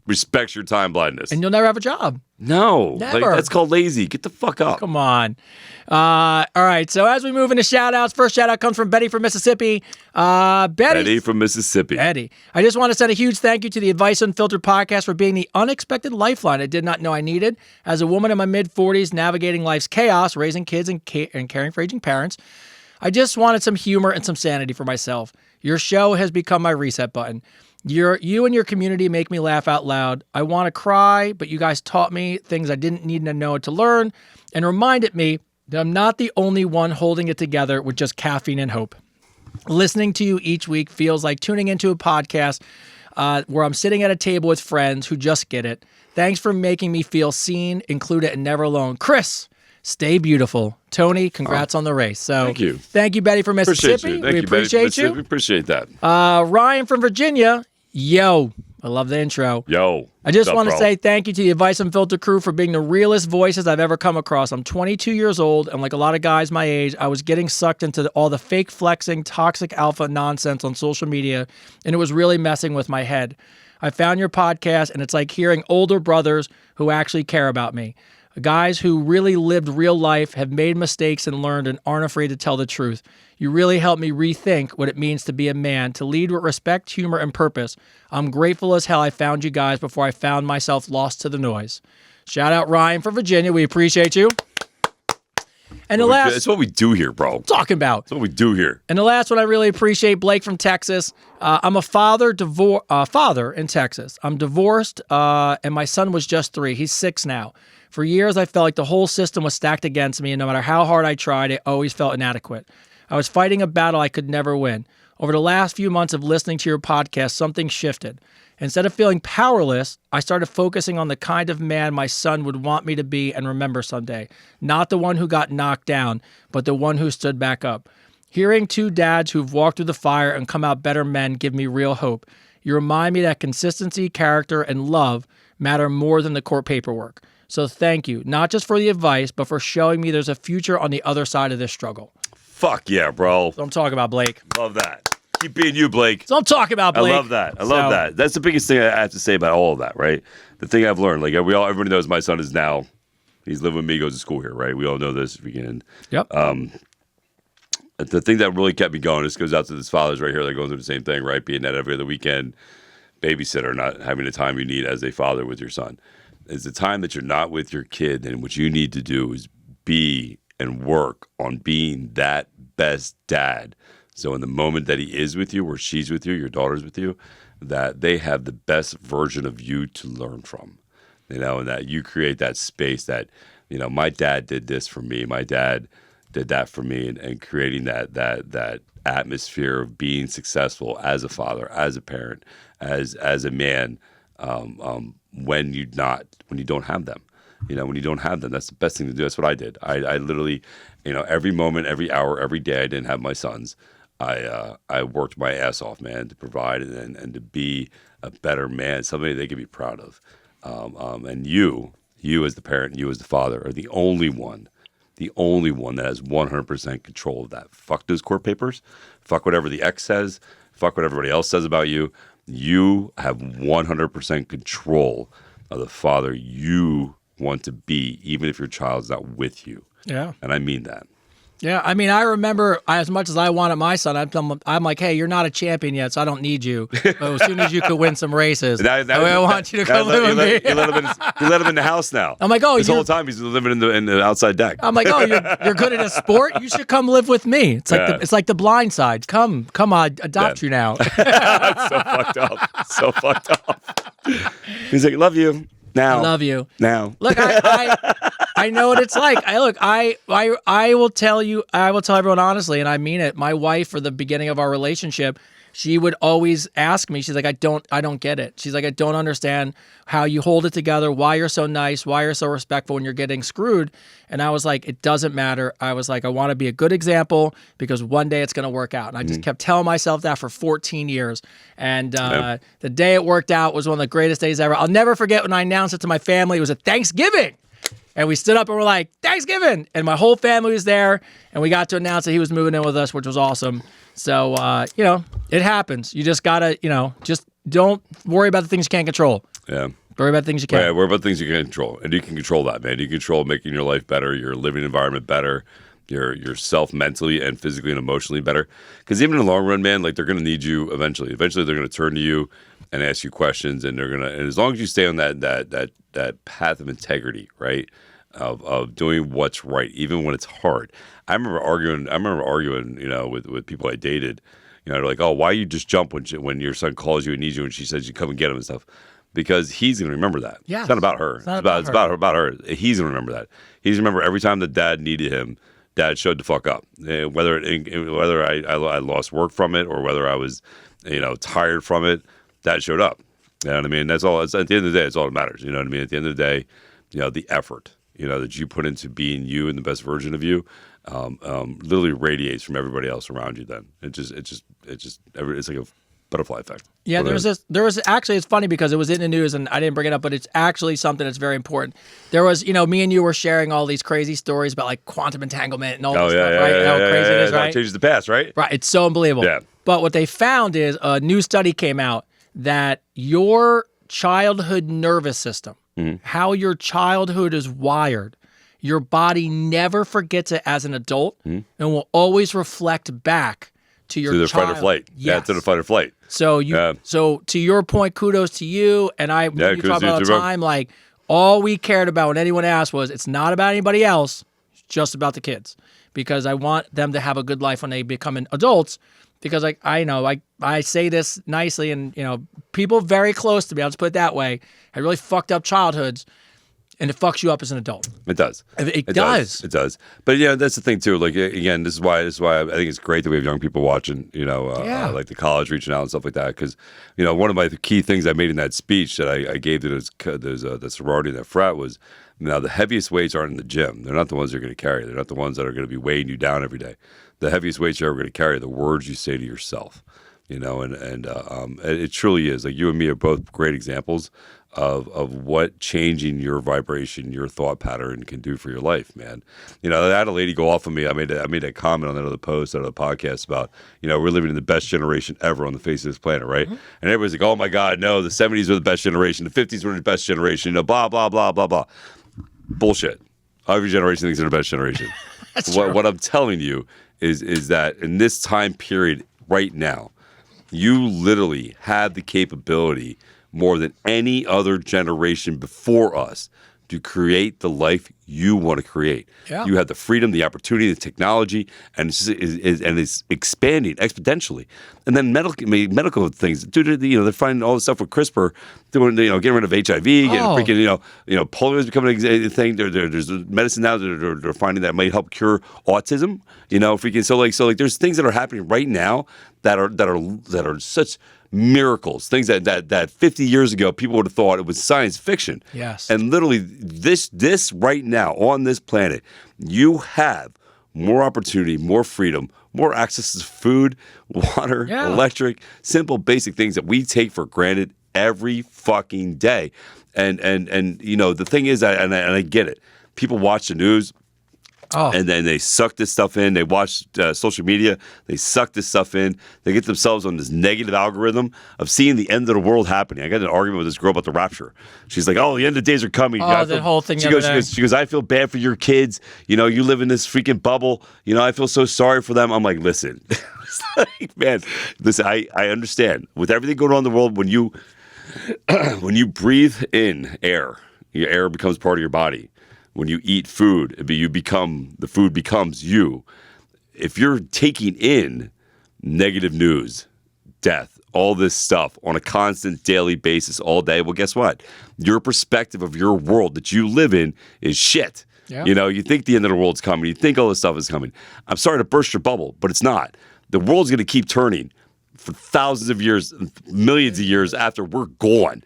respects your time blindness. And you'll never have a job. No. Never. Like, that's called lazy. Get the fuck up. Come on. All right. So as we move into shout outs, first shout out comes from Betty from Mississippi. Betty from Mississippi. Betty. I just want to send a huge thank you to the Advice Unfiltered podcast for being the unexpected lifeline I did not know I needed. As a woman in my mid-40s navigating life's chaos, raising kids and caring for aging parents, I just wanted some humor and some sanity for myself. Your show has become my reset button. You and your community make me laugh out loud. I want to cry, but you guys taught me things I didn't need to know to learn and reminded me that I'm not the only one holding it together with just caffeine and hope. Listening to you each week feels like tuning into a podcast where I'm sitting at a table with friends who just get it. Thanks for making me feel seen, included, and never alone. Chris, stay beautiful. Tony, congrats on the race. So Thank you. Thank you, Betty from Mississippi. Thank you, appreciate you. We appreciate that. Ryan from Virginia. Yo, I love the intro. Yo. I just what's up, want to bro? say thank you to the Advice Unfiltered crew for being the realest voices I've ever come across. I'm 22 years old, and like a lot of guys my age, I was getting sucked into all the fake flexing, toxic alpha nonsense on social media, and it was really messing with my head. I found your podcast, and it's like hearing older brothers who actually care about me. Guys who really lived real life, have made mistakes and learned, and aren't afraid to tell the truth. You really helped me rethink what it means to be a man, to lead with respect, humor, and purpose. I'm grateful as hell I found you guys before I found myself lost to the noise. Shout out Ryan from Virginia. We appreciate you. And the last... It's what we do here, bro. Talking about. It's what we do here. And the last one I really appreciate, Blake from Texas. I'm a father in Texas. I'm divorced, and my son was just 3. He's 6 now. For years, I felt like the whole system was stacked against me, and no matter how hard I tried, I always felt inadequate. I was fighting a battle I could never win. Over the last few months of listening to your podcast, something shifted. Instead of feeling powerless, I started focusing on the kind of man my son would want me to be and remember someday. Not the one who got knocked down, but the one who stood back up. Hearing 2 dads who've walked through the fire and come out better men give me real hope. You remind me that consistency, character, and love matter more than the court paperwork. So thank you, not just for the advice, but for showing me there's a future on the other side of this struggle. Fuck yeah, bro. So I'm talking about, Blake. Love that. Keep being you, Blake. So I'm talking about, Blake. I love that. I love that. That's the biggest thing I have to say about all of that, right? The thing I've learned, like everybody knows my son is now, he's living with me, goes to school here, right? We all know this. Yep. The thing that really kept me going, this goes out to this fathers right here that goes through the same thing, right? Being that every other weekend babysitter, not having the time you need as a father with your son. Is the time that you're not with your kid, and what you need to do is be and work on being that best dad. So in the moment that he is with you, or she's with you, your daughter's with you, that they have the best version of you to learn from, and that you create that space that, my dad did this for me, my dad did that for me, and creating that atmosphere of being successful as a father, as a parent, as a man, when you don't have them. When you don't have them, that's the best thing to do. That's what I did. I literally, every moment, every hour, every day I didn't have my sons, I worked my ass off, man, to provide and to be a better man, somebody they could be proud of. And you as the parent, you as the father, are the only one that has 100% control of that. Fuck those court papers. Fuck whatever the ex says. Fuck what everybody else says about you. You have 100% control of the father you want to be, even if your child's not with you. Yeah. And I mean that. Yeah, I mean, I remember as much as I wanted my son, I'm like, hey, you're not a champion yet, so I don't need you. But as soon as you could win some races, I want you to come live with me. You let him in the house now. I'm like, oh, this whole time he's living in the outside deck. I'm like, oh, you're good at a sport. You should come live with me. It's like it's like the Blind Side. Come, I adopt you now. That's so fucked up. So fucked up. He's like, love you. Now. I love you. Now. Look, I know what it's like. I will tell everyone honestly, and I mean it. My wife, for the beginning of our relationship, she would always ask me, she's like, I don't get it. She's like, I don't understand how you hold it together, why you're so nice, why you're so respectful when you're getting screwed. And I was like, it doesn't matter. I was like, I want to be a good example because one day it's going to work out. And I just kept telling myself that for 14 years. And the day it worked out was one of the greatest days ever. I'll never forget when I announced it to my family. It was a Thanksgiving. And we stood up and we're like, Thanksgiving! And my whole family was there, and we got to announce that he was moving in with us, which was awesome. So, it happens. You just gotta, just don't worry about the things you can't control. Yeah. Worry about things you can. Yeah, worry about things you can control. And you can control that, man. You can control making your life better, your living environment better, yourself mentally and physically and emotionally better. Because even in the long run, man, like they're going to need you eventually. Eventually, they're going to turn to you and ask you questions, and and as long as you stay on that path of integrity, right, of doing what's right, even when it's hard. I remember arguing, with people I dated. They're like, oh, why you just jump when your son calls you and needs you, and she says you come and get him and stuff. Because he's going to remember that. Yeah. It's not about her. It's about her. He's going to remember that. He's remember every time that dad needed him, dad showed the fuck up. Whether I lost work from it or whether I was, tired from it, dad showed up. You know what I mean? That's all. It's, at the end of the day, it's all that matters. You know what I mean? At the end of the day, the effort, that you put into being you and the best version of you, literally radiates from everybody else around you. Then it's like a butterfly effect. Yeah, there was actually, it's funny because it was in the news and I didn't bring it up, but it's actually something that's very important. There was, me and you were sharing all these crazy stories about like quantum entanglement and all this stuff, right? How crazy it is, right? It changes the past, right? Right. It's so unbelievable. Yeah. But what they found is a new study came out that your childhood nervous system, how your childhood is wired, your body never forgets it as an adult and will always reflect back to your the child. Fight or flight. Yes. Yeah, to the fight or flight. So so to your point, kudos to you. And you talk about all the time, like all we cared about when anyone asked was, it's not about anybody else, it's just about the kids. Because I want them to have a good life when they become adults. Because I say this nicely, and people very close to me, I'll just put it that way, had really fucked up childhoods. And it fucks you up as an adult. It does. It does. It does. But that's the thing too. Like again, this is why I think it's great that we have young people watching. Like the college reaching out and stuff like that. Because one of my key things I made in that speech that I gave to the sorority and that frat was, now the heaviest weights aren't in the gym. They're not the ones you're going to carry. They're not the ones that are going to be weighing you down every day. The heaviest weights you're ever going to carry are the words you say to yourself. And it truly is. Like you and me are both great examples of what changing your vibration, your thought pattern can do for your life, man. You know, I had a lady go off on me. I made a comment on that other post, out of the podcast about, you know, we're living in the best generation ever on the face of this planet, right? And everybody's like, oh my God, no, the 70s were the best generation, the 50s were the best generation, you know, blah, blah, blah, blah, blah. Bullshit. Every generation thinks they're the best generation. What I'm telling you is that in this time period right now, you literally have the capability more than any other generation before us to create the life you want to create. Yeah. You have the freedom, the opportunity, the technology, and it's expanding exponentially. And then medical things, dude. You know, they're finding all this stuff with CRISPR, doing, you know, getting rid of HIV, getting freaking, you know, polio is becoming a thing. There's medicine now that they're finding that might help cure autism. You know, freaking so like there's things that are happening right now that are such miracles, things that 50 years ago people would have thought it was science fiction. Yes. And literally this right now on this planet, you have more opportunity, more freedom, more access to food, water, electric, simple basic things that we take for granted every fucking day. And you know, the thing is, I get it. People watch the news. And then they suck this stuff in. They watch social media. They suck this stuff in. They get themselves on this negative algorithm of seeing the end of the world happening. I got in an argument with this girl about the rapture. She's like, "Oh, the end of the days are coming." Oh, the whole thing. She goes, "I feel bad for your kids. You know, you live in this freaking bubble. You know, I feel so sorry for them." I'm like, "Listen, man, listen. I understand with everything going on in the world. When you breathe in air, your air becomes part of your body. When you eat food, the food becomes you. If you're taking in negative news, death, all this stuff on a constant daily basis all day, well, guess what? Your perspective of your world that you live in is shit. Yeah. You know, you think the end of the world's coming. You think all this stuff is coming. I'm sorry to burst your bubble, but it's not. The world's going to keep turning for thousands of years, millions of years after we're gone.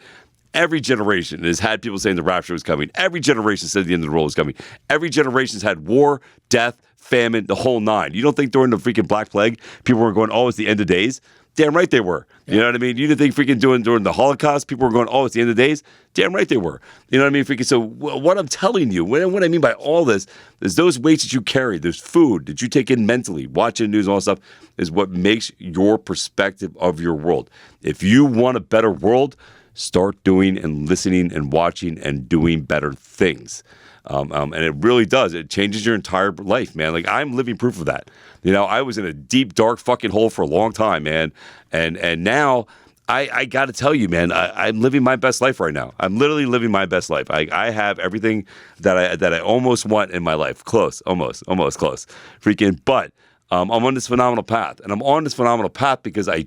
Every generation has had people saying the rapture was coming. Every generation said the end of the world was coming. Every generation's had war, death, famine, the whole nine. You don't think during the freaking Black Plague, people were going, "Oh, it's the end of days"? Damn right they were. You know what I mean? You didn't think freaking during the Holocaust, people were going, "Oh, it's the end of days"? Damn right they were. You know what I mean? Freaking. So what I'm telling you, what I mean by all this, is those weights that you carry, those food that you take in mentally, watching news, all that stuff, is what makes your perspective of your world. If you want a better world, start doing and listening and watching and doing better things. And it really does. It changes your entire life, man. Like, I'm living proof of that. You know, I was in a deep, dark fucking hole for a long time, man. And now I got to tell you, man, I'm living my best life right now. I'm literally living my best life. I have everything that I almost want in my life. Almost close. Freaking, but I'm on this phenomenal path. And I'm on this phenomenal path because I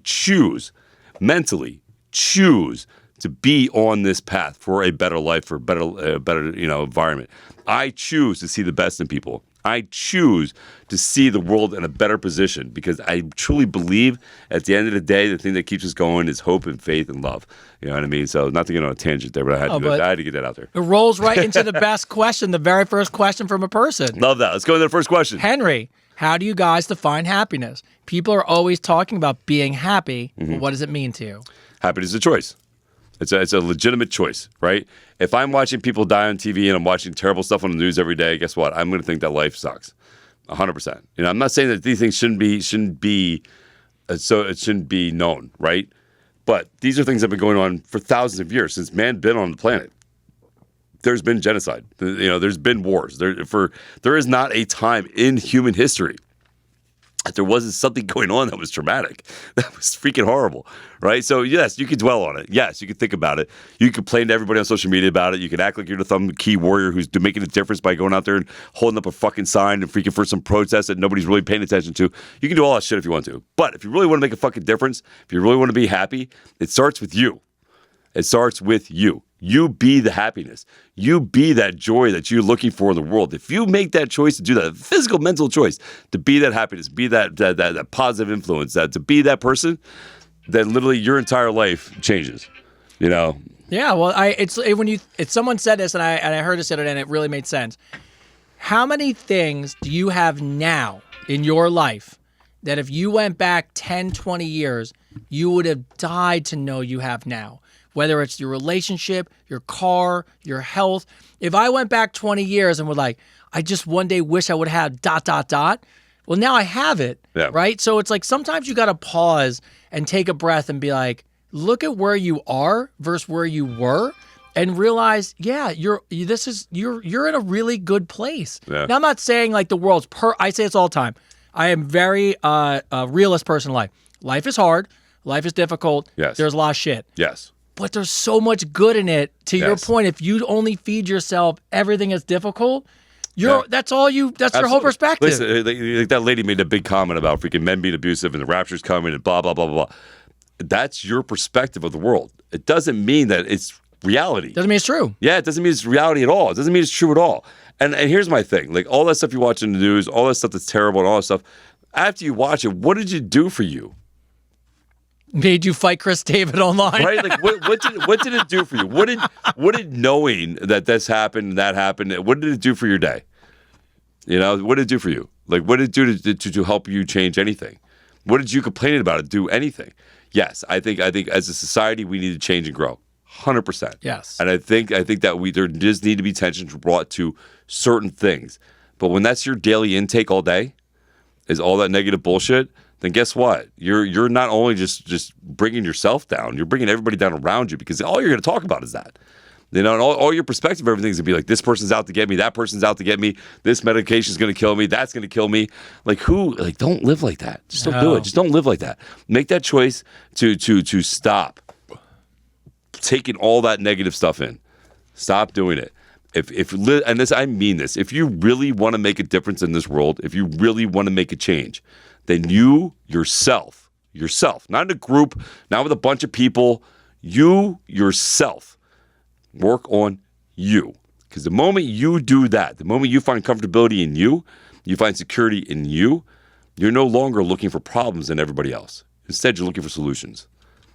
mentally choose to be on this path for a better life, for a better environment. I choose to see the best in people. I choose to see the world in a better position because I truly believe at the end of the day, the thing that keeps us going is hope and faith and love. You know what I mean? So not to get on a tangent there, but I had to get that out there. It rolls right into the best question, the very first question from a person. Love that. Let's go to the first question. Henry, how do you guys define happiness? People are always talking about being happy. But what does it mean to you? Happiness is a choice. It's a legitimate choice, right? If I'm watching people die on TV and I'm watching terrible stuff on the news every day, guess what? I'm going to think that life sucks, 100%. You know, I'm not saying that these things shouldn't be so it shouldn't be known, right? But these are things that have been going on for thousands of years since man been on the planet. There's been genocide. You know, there's been wars. There is not a time in human history that there wasn't something going on that was traumatic. That was freaking horrible, right? So yes, you could dwell on it. Yes, you could think about it. You could complain to everybody on social media about it. You could act like you're the thumb key warrior who's making a difference by going out there and holding up a fucking sign and freaking for some protest that nobody's really paying attention to. You can do all that shit if you want to. But if you really want to make a fucking difference, if you really want to be happy, it starts with you. It starts with you. You be the happiness. You be that joy that you're looking for in the world. If you make that choice to do that, physical, mental choice, to be that happiness, be that positive influence, to be that person, then literally your entire life changes. You know? Yeah. Well, someone said this, and I heard this the other day, and it really made sense. How many things do you have now in your life that if you went back 10, 20 years, you would have died to know you have now? whether it's your relationship, your car, your health. If I went back 20 years and was like, I just one day wish I would have had ... Well, now I have it, Yeah. right? So it's like sometimes you got to pause and take a breath and be like, look at where you are versus where you were, and realize, yeah, you're in a really good place. Yeah. Now, I'm not saying like the world's I say this all the time. I am very a realist person in life. Life is hard. Life is difficult. Yes. There's a lot of shit. Yes. But there's so much good in it. To your Yes. point, if you only feed yourself everything is difficult, Yeah. that's your whole Absolutely. perspective. Listen, like that lady made a big comment about freaking men being abusive and the rapture's coming and blah, blah, blah, blah, blah. That's your perspective of the world. It doesn't mean that it's reality. Doesn't mean it's true. Yeah, it doesn't mean it's reality at all. It doesn't mean it's true at all. And here's my thing. Like all that stuff you watch in the news, all that stuff that's terrible and all that stuff, after you watch it, what did it do for you? Made you fight Chris David online. Right? Like what did it do for you? What did knowing that this happened and that happened, what did it do for your day? You know, what did it do for you? Like what did it do to help you change anything? What did you complain about it do anything? Yes, I think as a society we need to change and grow. 100%. Yes. And I think that there just need to be tensions brought to certain things. But when that's your daily intake all day, is all that negative bullshit, then guess what? You're not only just bringing yourself down, you're bringing everybody down around you, because all you're going to talk about is that. You know, and all your perspective, everything's going to be like, this person's out to get me, that person's out to get me, this medication's going to kill me, that's going to kill me. Like don't live like that. Just don't do it. Just don't live like that. Make that choice to stop taking all that negative stuff in. Stop doing it. And this, I mean this, if you really want to make a difference in this world, if you really want to make a change, then you yourself, not in a group, not with a bunch of people, you yourself, work on you. Because the moment you do that, the moment you find comfortability in you, you find security in you, you're no longer looking for problems in everybody else. Instead, you're looking for solutions.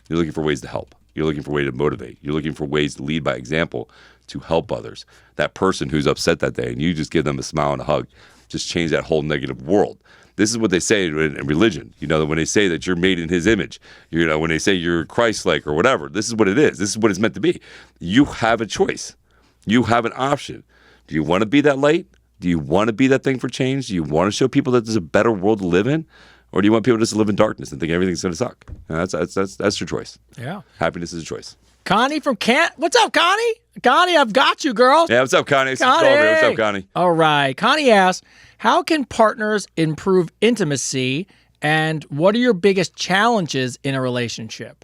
You're looking for ways to help. You're looking for ways to motivate. You're looking for ways to lead by example, to help others. That person who's upset that day, and you just give them a smile and a hug, just change that whole negative world. This is what they say in religion. You know, when they say that you're made in his image, you know, when they say you're Christ-like or whatever, this is what it is. This is what it's meant to be. You have a choice. You have an option. Do you want to be that light? Do you want to be that thing for change? Do you want to show people that there's a better world to live in? Or do you want people just to live in darkness and think everything's going to suck? And that's your choice. Yeah. Happiness is a choice. Connie from What's up, Connie? Connie, I've got you, girl. Yeah, what's up, Connie? What's up, Connie? All right. Connie asks, how can partners improve intimacy, and what are your biggest challenges in a relationship?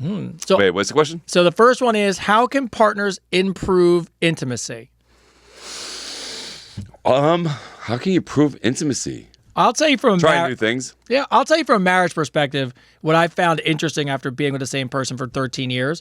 So, Wait, what's the question? So the first one is, how can partners improve intimacy? How can you improve intimacy? I'll tell you from Trying new things. Yeah, I'll tell you from a marriage perspective, what I found interesting after being with the same person for 13 years,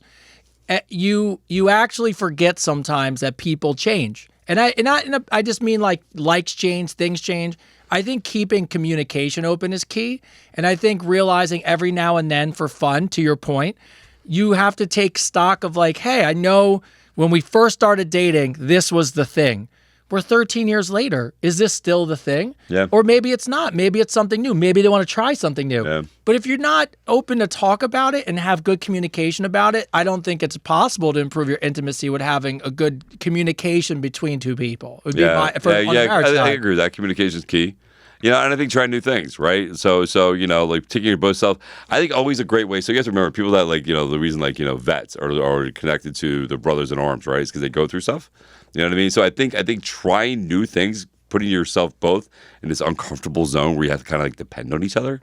you actually forget sometimes that people change. And I just mean like likes change, things change. I think keeping communication open is key. And I think realizing every now and then for fun, to your point, you have to take stock of like, hey, I know when we first started dating, this was the thing. We're 13 years later. Is this still the thing? Yeah. Or maybe it's not. Maybe it's something new. Maybe they want to try something new. Yeah. But if you're not open to talk about it and have good communication about it, I don't think it's possible to improve your intimacy with having a good communication between two people. It would be on the marriage side. I agree with that. Communication is key. You know, and I think trying new things, right? So you know, like taking your both self. I think always a great way. So you have to remember, people that like, you know, the reason like, you know, vets are connected to the brothers in arms, right? Is because they go through stuff. You know what I mean? So I think trying new things, putting yourself both in this uncomfortable zone where you have to kind of like depend on each other,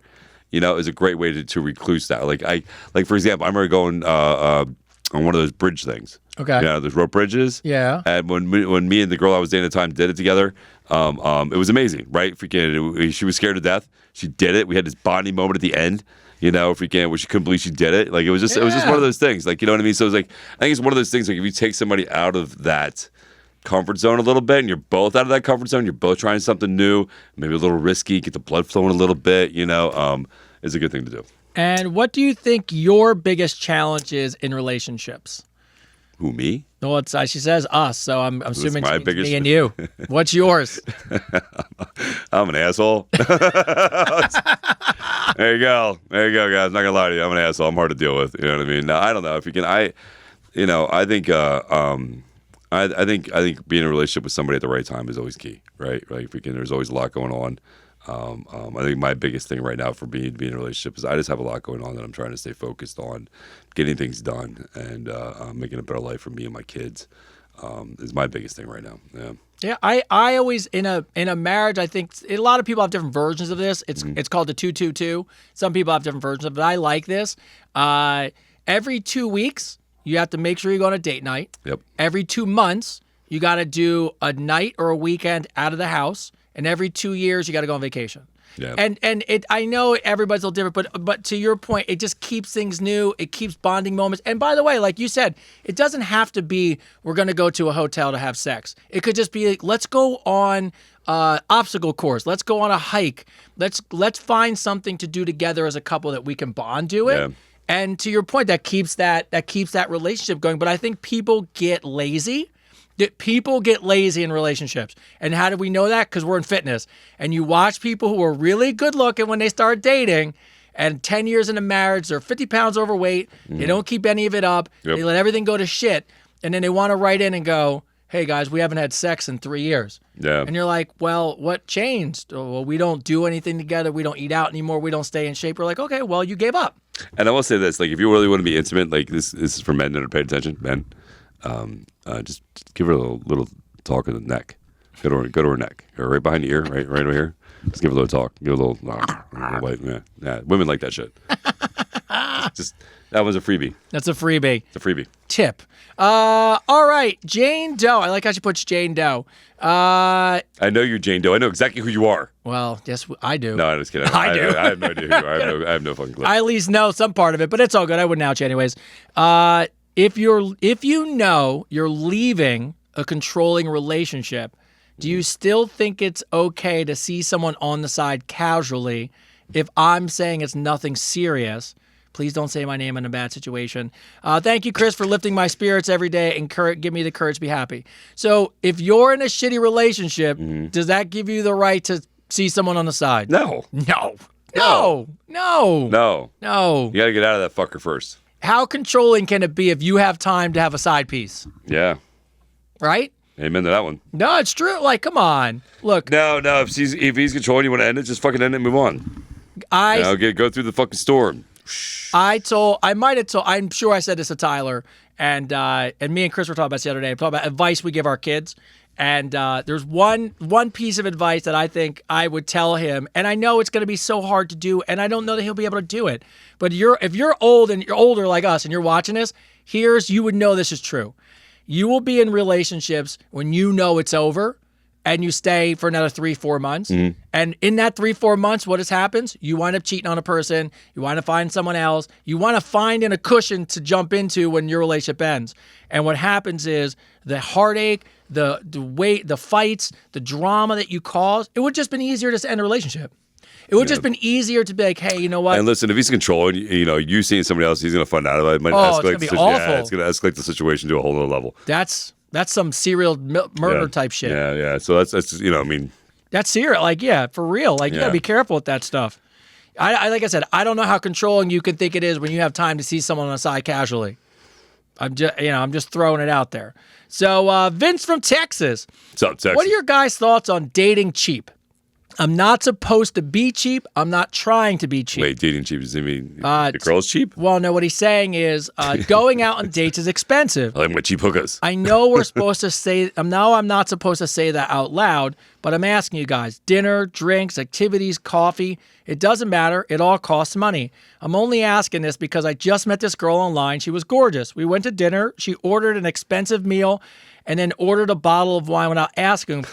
you know, is a great way to recluse that. Like for example, I remember going on one of those bridge things. Okay. Yeah, those rope bridges. Yeah. And when me and the girl I was dating at the time did it together, it was amazing, right? She was scared to death. She did it. We had this bonding moment at the end, you know, where she couldn't believe she did it. Like it was just one of those things. Like, you know what I mean? So it's like, I think it's one of those things, like if you take somebody out of that comfort zone a little bit, and you're both out of that comfort zone, you're both trying something new, maybe a little risky, get the blood flowing a little bit, you know, is a good thing to do. And what do you think your biggest challenge is in relationships? Who, me? Well, she says us, so I'm assuming my she means biggest- me and you. What's yours? I'm an asshole. There you go, guys. Not gonna lie to you, I'm an asshole. I'm hard to deal with. You know what I mean? No, I don't know if you can. I think I think being in a relationship with somebody at the right time is always key, right? Like there's always a lot going on. I think my biggest thing right now for being in a relationship is I just have a lot going on that I'm trying to stay focused on, getting things done, and making a better life for me and my kids. Is my biggest thing right now. Yeah. Yeah, I always in a marriage. I think a lot of people have different versions of this. It's called the 2-2-2. Some people have different versions of it. I like this. Every 2 weeks, you have to make sure you go on a date night. Yep. Every 2 months, you got to do a night or a weekend out of the house, and every 2 years, you got to go on vacation. Yeah. And I know everybody's a little different, but to your point, it just keeps things new. It keeps bonding moments. And by the way, like you said, it doesn't have to be we're going to go to a hotel to have sex. It could just be like, let's go on obstacle course. Let's go on a hike. Let's find something to do together as a couple that we can bond to it. Yeah. And to your point, that keeps that relationship going. But I think people get lazy. People get lazy in relationships. And how do we know that? Because we're in fitness. And you watch people who are really good looking when they start dating, and 10 years into marriage, they're 50 pounds overweight. They don't keep any of it up. Yep. They let everything go to shit. And then they want to write in and go, hey, guys, we haven't had sex in 3 years. Yeah. And you're like, well, what changed? Oh, well, we don't do anything together. We don't eat out anymore. We don't stay in shape. We're like, okay, well, you gave up. And I will say this: like, if you really want to be intimate, like this is for men that are paying attention, men. Just give her a little talk in the neck. Go to her neck, or right behind the ear, right over here. Just give her a little talk. Give her a little wait. Yeah. Women like that shit. just that was a freebie. That's a freebie. It's a freebie. Tip. All right, Jane Doe. I like how she puts Jane Doe. I know you're Jane Doe. I know exactly who you are. Well, yes, I do. No, I'm just kidding. I do. I have no idea who you are. I have no fucking clue. I at least know some part of it, but it's all good. I wouldn't ouch you anyways. If you know you're leaving a controlling relationship, do you still think it's okay to see someone on the side casually? If I'm saying it's nothing serious, please don't say my name in a bad situation. Thank you, Chris, for lifting my spirits every day and give me the courage to be happy. So if you're in a shitty relationship, does that give you the right to see someone on the side? No. No. No. No. No. No. You got to get out of that fucker first. How controlling can it be if you have time to have a side piece? Yeah. Right? Amen to that one. No, it's true. Like, come on. Look, No. If he's controlling you, want to end it, just fucking end it and move on. Go through the fucking storm. I'm sure I said this to Tyler, and me and Chris were talking about this the other day. We're talking about advice we give our kids. And there's one piece of advice that I think I would tell him, and I know it's going to be so hard to do, and I don't know that he'll be able to do it. But if you're old and you're older like us, and you're watching this, you would know this is true. You will be in relationships when you know it's over, and you stay for another 3-4 months. Mm-hmm. And in that 3-4 months, what happens? You wind up cheating on a person. You wind up finding someone else. You want to find a cushion to jump into when your relationship ends. And what happens is the heartache, the weight, the fights, the drama that you cause, it would just been easier to end a relationship. It would just been easier to be like, hey, you know what? And listen, if he's controlling, you seeing somebody else, he's going to find out about it. It might it's escalate going to be awful. Yeah, it's going to escalate the situation to a whole other level. That's some serial murder type shit. Yeah. So that's That's serious. Like, yeah, for real. Like, you got to be careful with that stuff. I like I said, I don't know how controlling you can think it is when you have time to see someone on the side casually. I'm just throwing it out there. So, Vince from Texas. What's up, Texas? What are your guys' thoughts on dating cheap? I'm not supposed to be cheap. I'm not trying to be cheap. Wait, dating cheap? Does he mean the girl's cheap? Well, no, what he's saying is going out on dates is expensive. I like my cheap hookers. I know we're supposed to say, I'm not supposed to say that out loud, but I'm asking you guys, dinner, drinks, activities, coffee, it doesn't matter. It all costs money. I'm only asking this because I just met this girl online. She was gorgeous. We went to dinner. She ordered an expensive meal and then ordered a bottle of wine without asking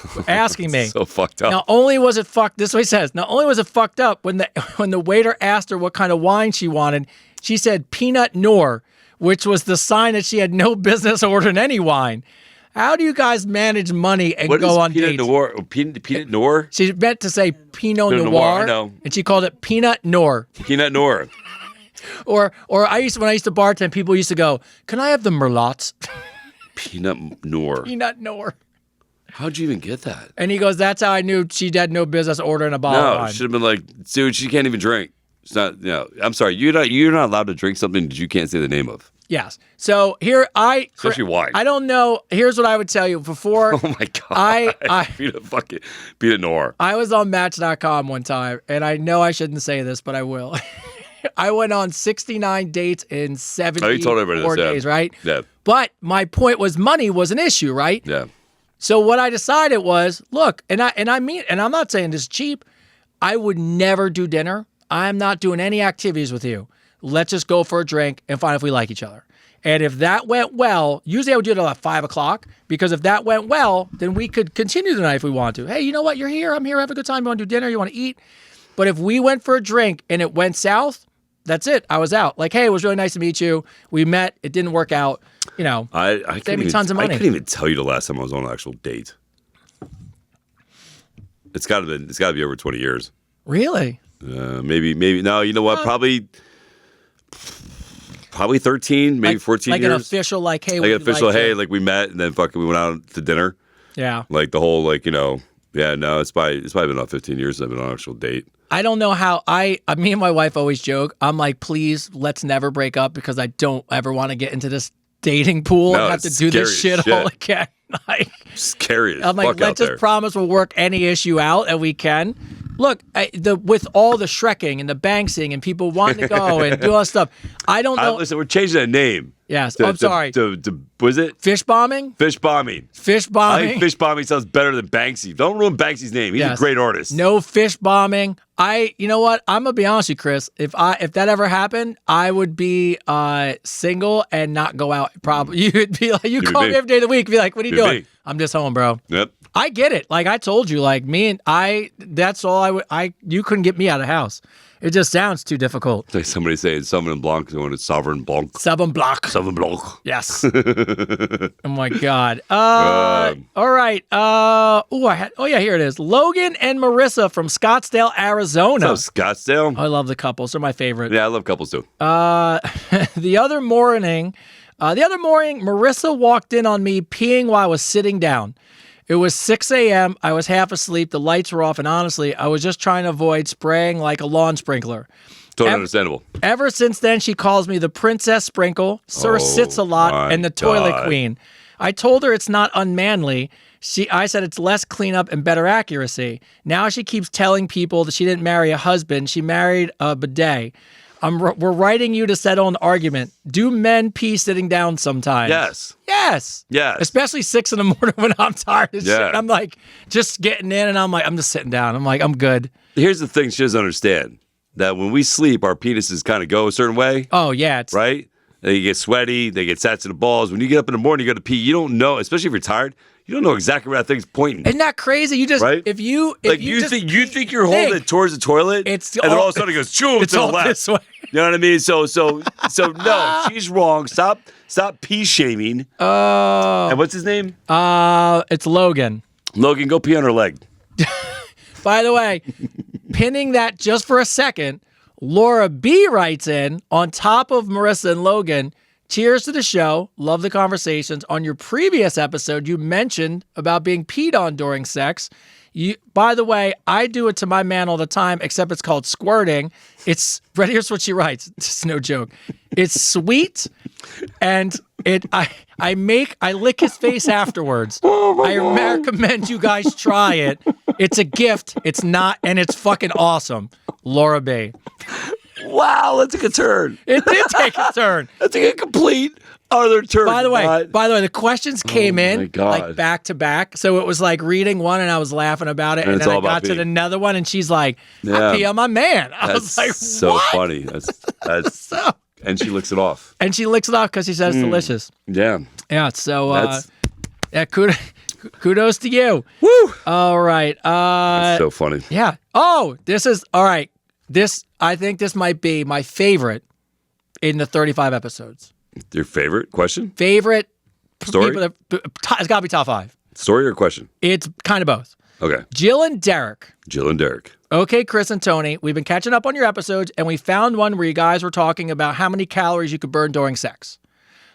me. So fucked up. Not only was it fucked, this is what he says, not only was it fucked up, when the waiter asked her what kind of wine she wanted, she said Pinot Noir, which was the sign that she had no business ordering any wine. How do you guys manage money and go on Pinot dates? Noir? Pinot Noir? She meant to say Pinot Noir, Noir, I know. and she called it Pinot Noir. Pinot Noir. Or when I used to bartend, people used to go, "Can I have the Merlots?" Pinot Noir. Pinot Noir. How'd you even get that? And he goes, "That's how I knew she had no business ordering a bottle of No, wine." should have been like, dude, she can't even drink. It's not. You know, I'm sorry. You're not allowed to drink something that you can't say the name of. Yes. So here Especially wine. I don't know. Here's what I would tell you before. Oh my god. I Pinot Noir. I was on Match.com one time, and I know I shouldn't say this, but I will. I went on 69 dates in 74 days, right? Yeah. But my point was money was an issue, right? Yeah. So what I decided was, look, and I mean, and I'm not saying this is cheap. I would never do dinner. I'm not doing any activities with you. Let's just go for a drink and find if we like each other. And if that went well, usually I would do it at 5 o'clock, because if that went well, then we could continue the night if we want to. Hey, you know what? You're here. I'm here. Have a good time. You want to do dinner? You want to eat? But if we went for a drink and it went south, that's it. I was out. Like, hey, it was really nice to meet you. We met. It didn't work out. You know, saved me tons of money. I couldn't even tell you the last time I was on an actual date. It's got to be over 20 years. Really? Maybe. No, you know what? Probably 13, maybe 14 like years. Like an official, like, hey, like an official, hey, like we met and then we went out to dinner. Yeah. Like the whole, like, you know, yeah, no, it's probably been about 15 years since I've been on an actual date. I don't know how me and my wife always joke. I'm like, please, let's never break up, because I don't ever want to get into this dating pool and have to do this shit all again. Like, scary as I'm like, fuck let's out just there. promise we'll work any issue out, and we can. Look, with all the Shrekking and the Banksing and people wanting to go and do all that stuff, I don't know. Listen, we're changing that name. Yes, I'm sorry. Was it? Fish bombing? Fish bombing. Fish I bombing. think fish bombing sounds better than Banksy. Don't ruin Banksy's name. He's a great artist. No fish bombing. You know what? I'm gonna be honest with you, Chris. If that ever happened, I would be single and not go out. Probably you'd be like, you call me every day of the week. Be like, what are you doing? I'm just home, bro. Yep. I get it. Like I told you, like me and that's all I would. You couldn't get me out of the house. It just sounds too difficult. Like somebody saying Sauvignon Blanc when it's Sauvignon Blanc. Sauvignon Blanc. Sauvignon Blanc. Yes. Oh my God. All right. Yeah, here it is. Logan and Marissa from Scottsdale, Arizona. What's up, Scottsdale? I love the couples. They're my favorite. Yeah, I love couples too. The other morning, Marissa walked in on me peeing while I was sitting down. It was 6 a.m. I was half asleep. The lights were off, and honestly, I was just trying to avoid spraying like a lawn sprinkler. Totally understandable. Ever since then, she calls me the Princess Sprinkle, Sir Sits a Lot, and the Toilet Queen. I told her it's not unmanly. I said it's less cleanup and better accuracy. Now she keeps telling people that she didn't marry a husband. She married a bidet. We're writing you to settle an argument. Do men pee sitting down sometimes? Yes. Yes. Yes. Especially 6 a.m. when I'm tired of shit. Yeah. I'm like, just getting in, and I'm like, I'm just sitting down. I'm like, I'm good. Here's the thing she doesn't understand. That when we sleep, our penises kind of go a certain way. Oh, yeah. Right? They get sweaty. They get sats in the balls. When you get up in the morning, you go to pee. You don't know, especially if you're tired, you don't know exactly where that thing's pointing. Isn't that crazy? You just, right? if you think you're holding it towards the toilet, and then all of a sudden it goes, choo, it's to the all left. this way. You know what I mean? So no, she's wrong. Stop pee shaming. Oh. And what's his name? It's Logan. Logan, go pee on her leg. By the way, pinning that just for a second, Laura B writes in, on top of Marissa and Logan, cheers to the show. Love the conversations. On your previous episode, you mentioned about being peed on during sex. By the way, I do it to my man all the time, except it's called squirting. Here's what she writes. It's no joke. It's sweet, and I lick his face afterwards. I recommend you guys try it. It's a gift. It's not, and it's fucking awesome. Laura B. Wow, that took a turn. It did take a turn. That took a complete other turn. By the way, the questions came in God. like back to back. So it was like reading one and I was laughing about it. And then I got to another one and she's like, I pee on my man. I was like, so what? funny. That's and she licks it off. And she licks it off because she says it's delicious. Yeah. Yeah. So kudos to you. Woo. All right. That's so funny. Yeah. Oh, this is all right. I think this might be my favorite in the 35 episodes. Your favorite question? Favorite story? It's got to be top 5. Story or question? It's kind of both. Okay. Jill and Derek. Okay, Chris and Tony, we've been catching up on your episodes, and we found one where you guys were talking about how many calories you could burn during sex.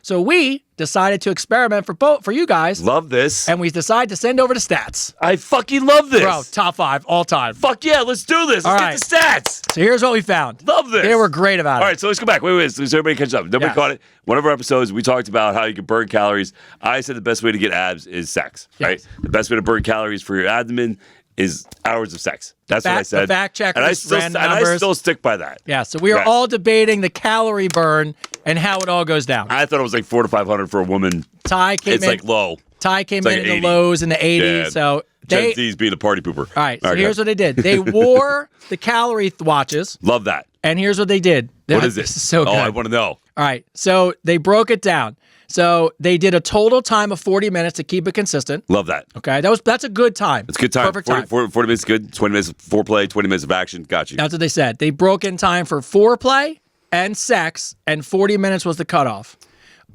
So we decided to experiment for you guys, Love this. and we decided to send over the stats. I fucking love this. Bro, top 5 all time. Fuck yeah, let's do this. Let's All get right. the stats. So here's what we found. Love this. They were great about All it. right, so let's go back. Wait. So everybody catch up. Nobody Yes. caught it. One of our episodes, we talked about how you can burn calories. I said the best way to get abs is sex, right? Yes. The best way to burn calories for your abdomen is hours of sex. That's what I said. The fact checkers and I ran still stick by that. Yeah, so we are Yes. all debating the calorie burn and how it all goes down. I thought it was like 400 to 500 for a woman. Ty came It's in. like low. Ty came like in the 80. lows in the 80s. Yeah. So Gen they. Z's being a party pooper. All right. So Okay. here's what they did. They wore the calorie watches, Love that. and here's what they did. What is it? This is so good. Oh, I want to know. All right. So they broke it down. So they did a total time of 40 minutes to keep it consistent. Love that. Okay. That's a good time. It's a good time. Perfect time. 40 minutes is good. 20 minutes of foreplay, 20 minutes of action. Got you. That's what they said. They broke in time for foreplay and sex, and 40 minutes was the cutoff.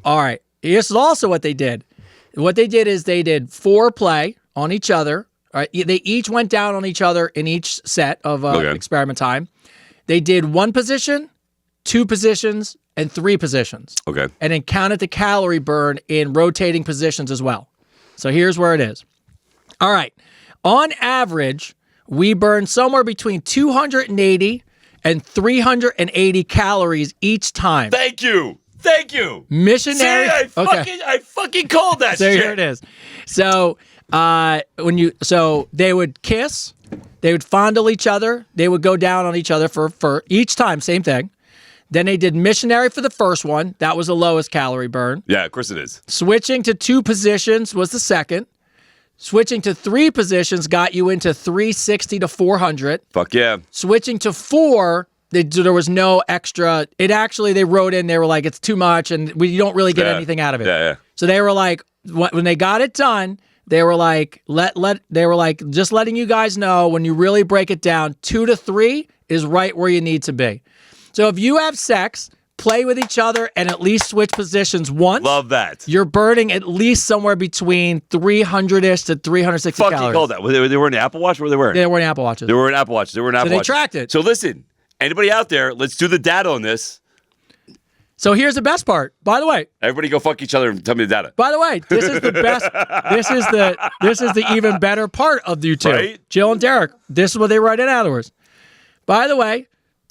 All right. This is also what they did. What they did is they did foreplay on each other. All right. They each went down on each other in each set of Okay. experiment time. They did 1 position, 2 positions, and 3 positions. Okay. And then counted the calorie burn in rotating positions as well. So here's where it is. All right. On average, we burn somewhere between 280 and 380 calories each time. Thank you. Thank you. Missionary. See, I fucking called that So shit. here it is. So they would kiss, they would fondle each other, they would go down on each other for each time, same thing. Then they did missionary for the first one. That was the lowest calorie burn. Yeah, of course it is. Switching to 2 positions was the second. Switching to 3 positions got you into 360 to 400. Fuck yeah. Switching to 4, there was no extra. They wrote in, they were like, it's too much and you don't really get Yeah. anything out of it. Yeah. So they were like, when they got it done, they were like, just letting you guys know, when you really break it down, 2 to 3 is right where you need to be. So if you have sex, play with each other, and at least switch positions once, Love that. you're burning at least somewhere between 300-ish to 360 Fuck, calories. you called that. They were in the Apple Watch? What were they wearing? They weren't Apple Watches. They were in Apple Watch. They they tracked it. So listen, anybody out there, let's do the data on this. So here's the best part. By the way, Everybody go fuck each other and tell me the data. this is the best. This is the even better part of you two. Right? Jill and Derek, this is what they write in afterwards. By the way,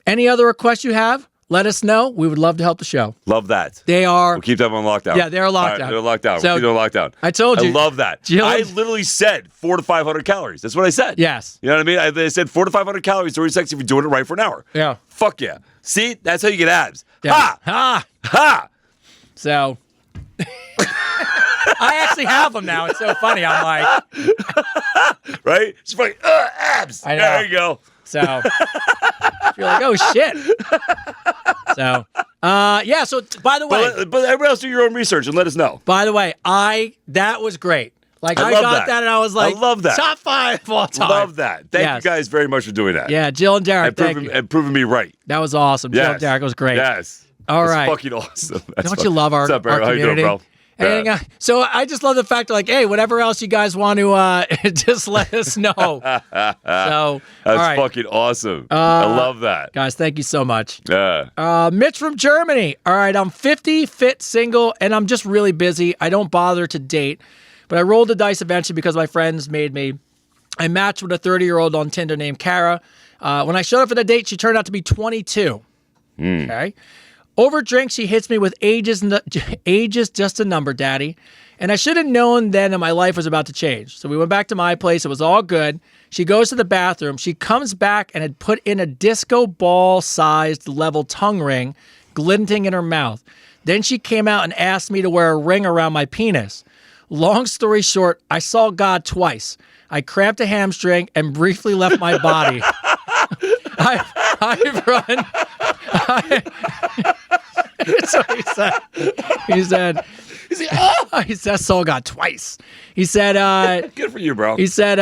any other requests you have, let us know. We would love to help the show. Love that. They are. We'll keep them on lockdown. Yeah, they're locked All right, down. They're locked down. So, We'll keep them on lockdown. I told you. I love that. Jill I and- literally said 400 to 500 calories. That's what I said. Yes. You know what I mean? They said 400 to 500 calories during sex if you're doing it right for an hour. Yeah. Fuck yeah. See? That's how you get abs. Yeah. Ha! Ah. Ha! So. I actually have them now. It's so funny. I'm like, Right? It's like, abs. I know. There you go. so you're like, oh shit. So, yeah. So, by the way, But everybody else do your own research and let us know. that was great. Like I I love got that and I was like, I love that. top 5 of all time. Love that. Thank Yes. you guys very much for doing that. Yeah, Jill and Derek, thank you. And proving me right. That was awesome. Jill Yes. and Derek was great. Yes. All It's right. fucking awesome. Don't you love our, What's up, our Barry? How you community? doing, bro? And, Yeah. so I just love the fact like, hey, whatever else you guys want to just let us know. So, all That's right. fucking awesome. I love that. Guys, thank you so much. Yeah. Mitch from Germany. All right, I'm 50, fit, single, and I'm just really busy. I don't bother to date, but I rolled the dice eventually because my friends made me. I matched with a 30-year-old on Tinder named Kara. When I showed up for the date, she turned out to be 22. Okay. Over drinks, she hits me with ages just a number, daddy. And I should have known then that my life was about to change. So we went back to my place. It was all good. She goes to the bathroom. She comes back and had put in a disco ball-sized level tongue ring glinting in her mouth. Then she came out and asked me to wear a ring around my penis. Long story short, I saw God twice. I cramped a hamstring and briefly left my body. I've run. So he said, he said, I saw God twice. He said, Good for you, bro. he said,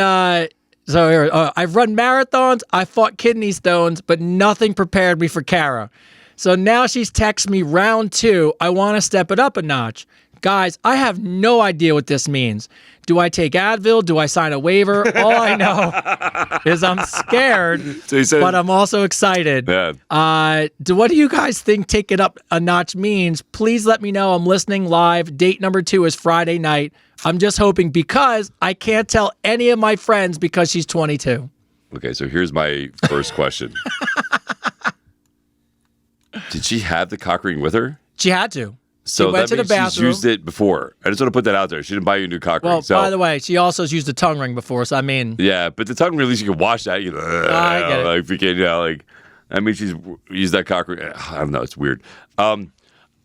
so here, I've run marathons, I fought kidney stones, but nothing prepared me for Kara. So now she's texted me round 2. I want to step it up a notch. Guys, I have no idea what this means. Do I take Advil? Do I sign a waiver? All I know is I'm scared, So he said, but I'm also excited. yeah. What do you guys think take it up a notch means? Please let me know. I'm listening live. Date number 2 is Friday night. I'm just hoping because I can't tell any of my friends because she's 22. Okay, so here's my first question. Did she have the cock ring with her? She had to. So she went that to the means she's bathroom. used it before. I just want to put that out there. She didn't buy you a new cock ring. Well, So, by the way, she also has used a tongue ring before, so I mean... yeah, but the tongue ring, at least you can wash that. You know, I get it. like if you can, like, I mean, she's used that cock ring. I don't know. It's weird. I don't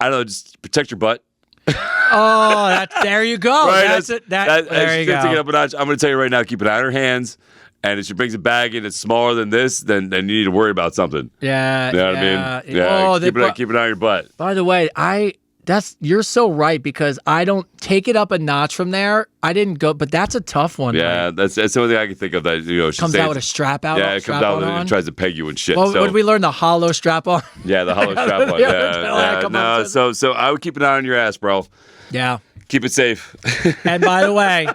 know. Just protect your butt. Oh, there you go. Right? That's it. There you Take it go. up a notch. I'm going to tell you right now, keep it out of her hands. And if she brings a bag in that's smaller than this, then you need to worry about something. Yeah. You know what I mean? Yeah. Oh, keep it on your butt. By the way, you're so right because I don't take it up a notch from there. I didn't go, but that's a tough one. Yeah, Like, that's the only thing I can think of that, you know, she comes out with a strap out. Yeah, it comes out and tries to peg you and shit. Well, so, what did we learn? The hollow strap on. yeah, the hollow strap on. Yeah. No, so I would keep an eye on your ass, bro. Yeah. Keep it safe. And by the way,